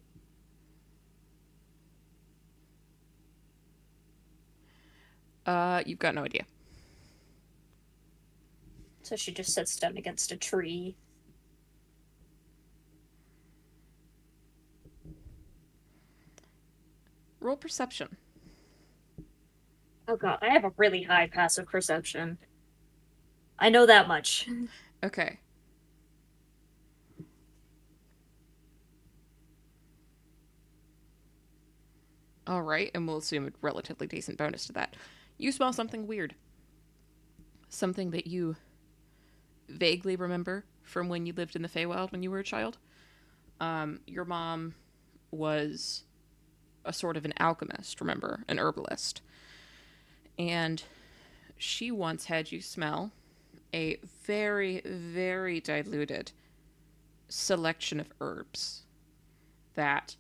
You've got no idea. So she just sits down against a tree. Roll perception. Oh god, I have a really high passive perception. I know that much. Okay. All right, and we'll assume a relatively decent bonus to that. You smell something weird. Something that you vaguely remember from when you lived in the Feywild when you were a child. Your mom was a sort of an alchemist, remember? An herbalist. And she once had you smell a very, very diluted selection of herbs that,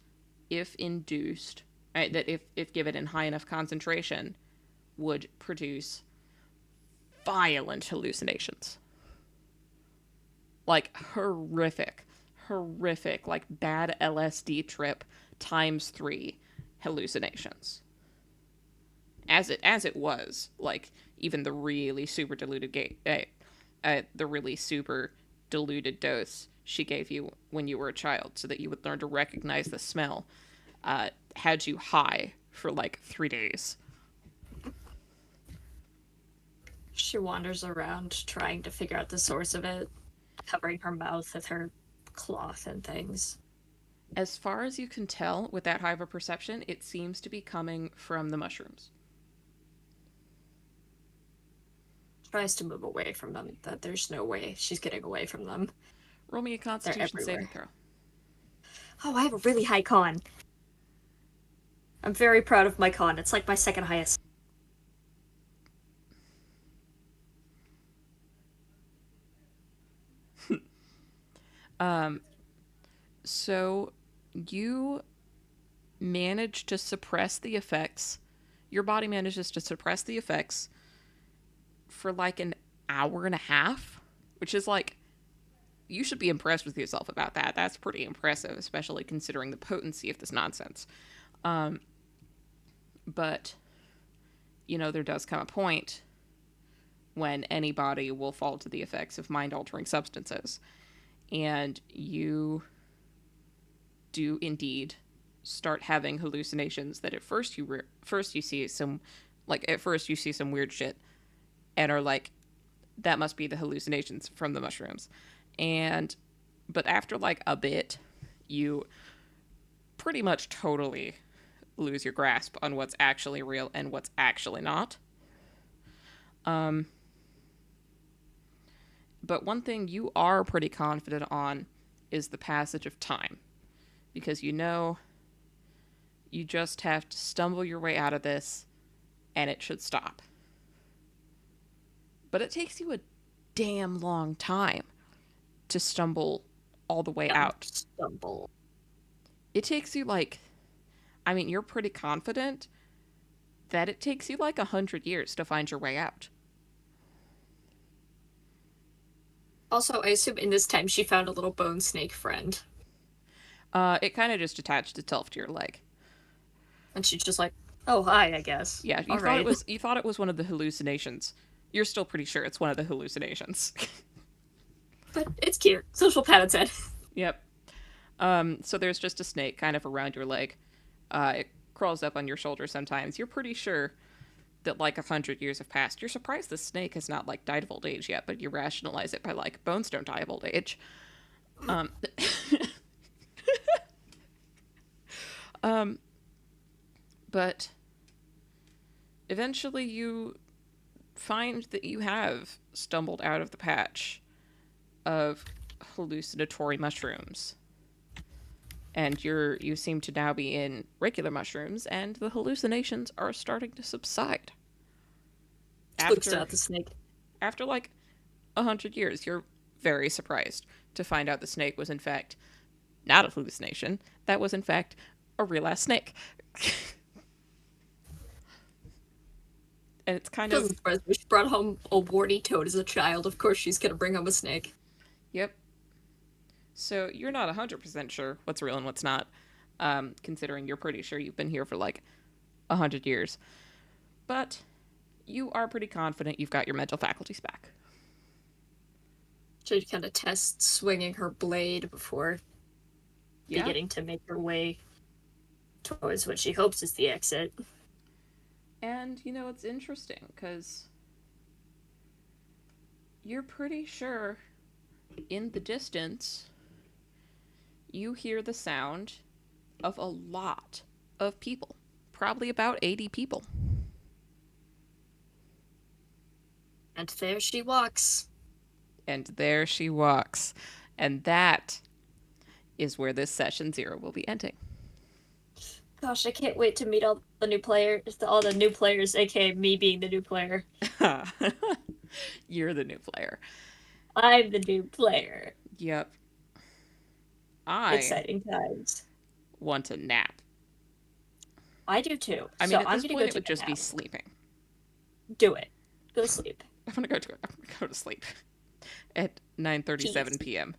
if induced, that if given in high enough concentration, would produce violent hallucinations. Like horrific, like bad LSD trip times 3 hallucinations. As it was, like even the really super diluted the really super diluted dose she gave you when you were a child, so that you would learn to recognize the smell, had you high for like 3 days. She wanders around trying to figure out the source of it, covering her mouth with her cloth and things. As far as you can tell, with that high of a perception, it seems to be coming from the mushrooms. Tries to move away from them, that there's no way she's getting away from them. Roll me a Constitution saving throw. Oh, I have a really high con. I'm very proud of my con. It's like my second highest. So you manage to suppress the effects. Your body manages to suppress the effects for like an hour and a half, which is like, you should be impressed with yourself about that. That's pretty impressive, especially considering the potency of this nonsense. But, you know, there does come a point when anybody will fall to the effects of mind-altering substances. And you do indeed start having hallucinations that at first you see some weird shit and are like, that must be the hallucinations from the mushrooms. But after like a bit, you pretty much totally lose your grasp on what's actually real and what's actually not. But one thing you are pretty confident on is the passage of time. Because you know you just have to stumble your way out of this and it should stop. But it takes you a damn long time to stumble all the way out. Stumble. It takes you you're pretty confident that it takes you like 100 years to find your way out. Also, I assume in this time she found a little bone snake friend. It kind of just attached itself to your leg. And she's just like, oh, hi, I guess. Yeah, you thought it was one of the hallucinations. You're still pretty sure it's one of the hallucinations. But it's cute. Social pat its head. Yep. So there's just a snake kind of around your leg. It crawls up on your shoulder sometimes. You're pretty sure that like 100 years have passed. You're surprised the snake has not like died of old age yet, but you rationalize it by like, bones don't die of old age. But eventually you find that you have stumbled out of the patch of hallucinatory mushrooms. And you seem to now be in regular mushrooms, and the hallucinations are starting to subside. Looks out the snake. After like 100 years, you're very surprised to find out the snake was in fact not a hallucination. That was in fact a real-ass snake. And it's kind of... She brought home a warty toad as a child. Of course she's gonna bring home a snake. Yep. So you're not 100% sure what's real and what's not, considering you're pretty sure you've been here for like 100 years. But you are pretty confident you've got your mental faculties back. She kind of tests swinging her blade before beginning to make her way towards what she hopes is the exit. And, you know, it's interesting, because you're pretty sure in the distance you hear the sound of a lot of people. Probably about 80 people. And there she walks. And there she walks. And that is where this session 0 will be ending. Gosh, I can't wait to meet all the new players, aka me being the new player. You're the new player. I'm the new player. Yep. I Exciting times. want a nap. I do too. I So mean, at I'm this gonna point, go it would take a just be nap. sleeping. Do it. Go sleep. I'm gonna go to sleep at 9:37 p.m.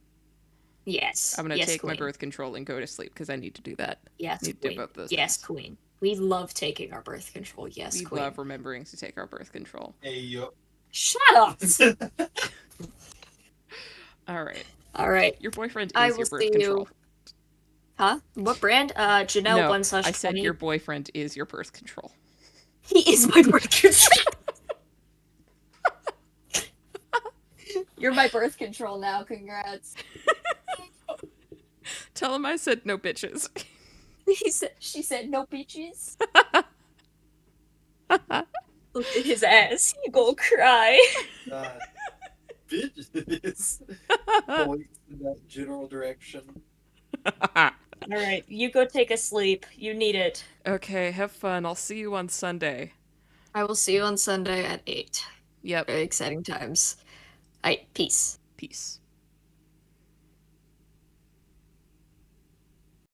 Yes. I'm gonna Yes, take my queen. birth control and go to sleep because I need to do that. Yes, Need to do queen. both those Yes, things. queen. We love taking our birth control. Yes, We queen. love remembering to take our birth control. Hey, yo. Shut up. All right. All right. Your boyfriend I is will your birth see control. you. Huh? What brand? Janelle No, 1/20. I said your boyfriend is your birth control. He is my birth control. You're my birth control now. Congrats. Tell him I said no bitches. She said no bitches. Look at his ass. He gonna cry. Bitches. Point in that general direction. All right, you go take a sleep. You need it. Okay, have fun. I'll see you on Sunday. I will see you on Sunday at 8. Yep. Very exciting times. All right, peace. Peace.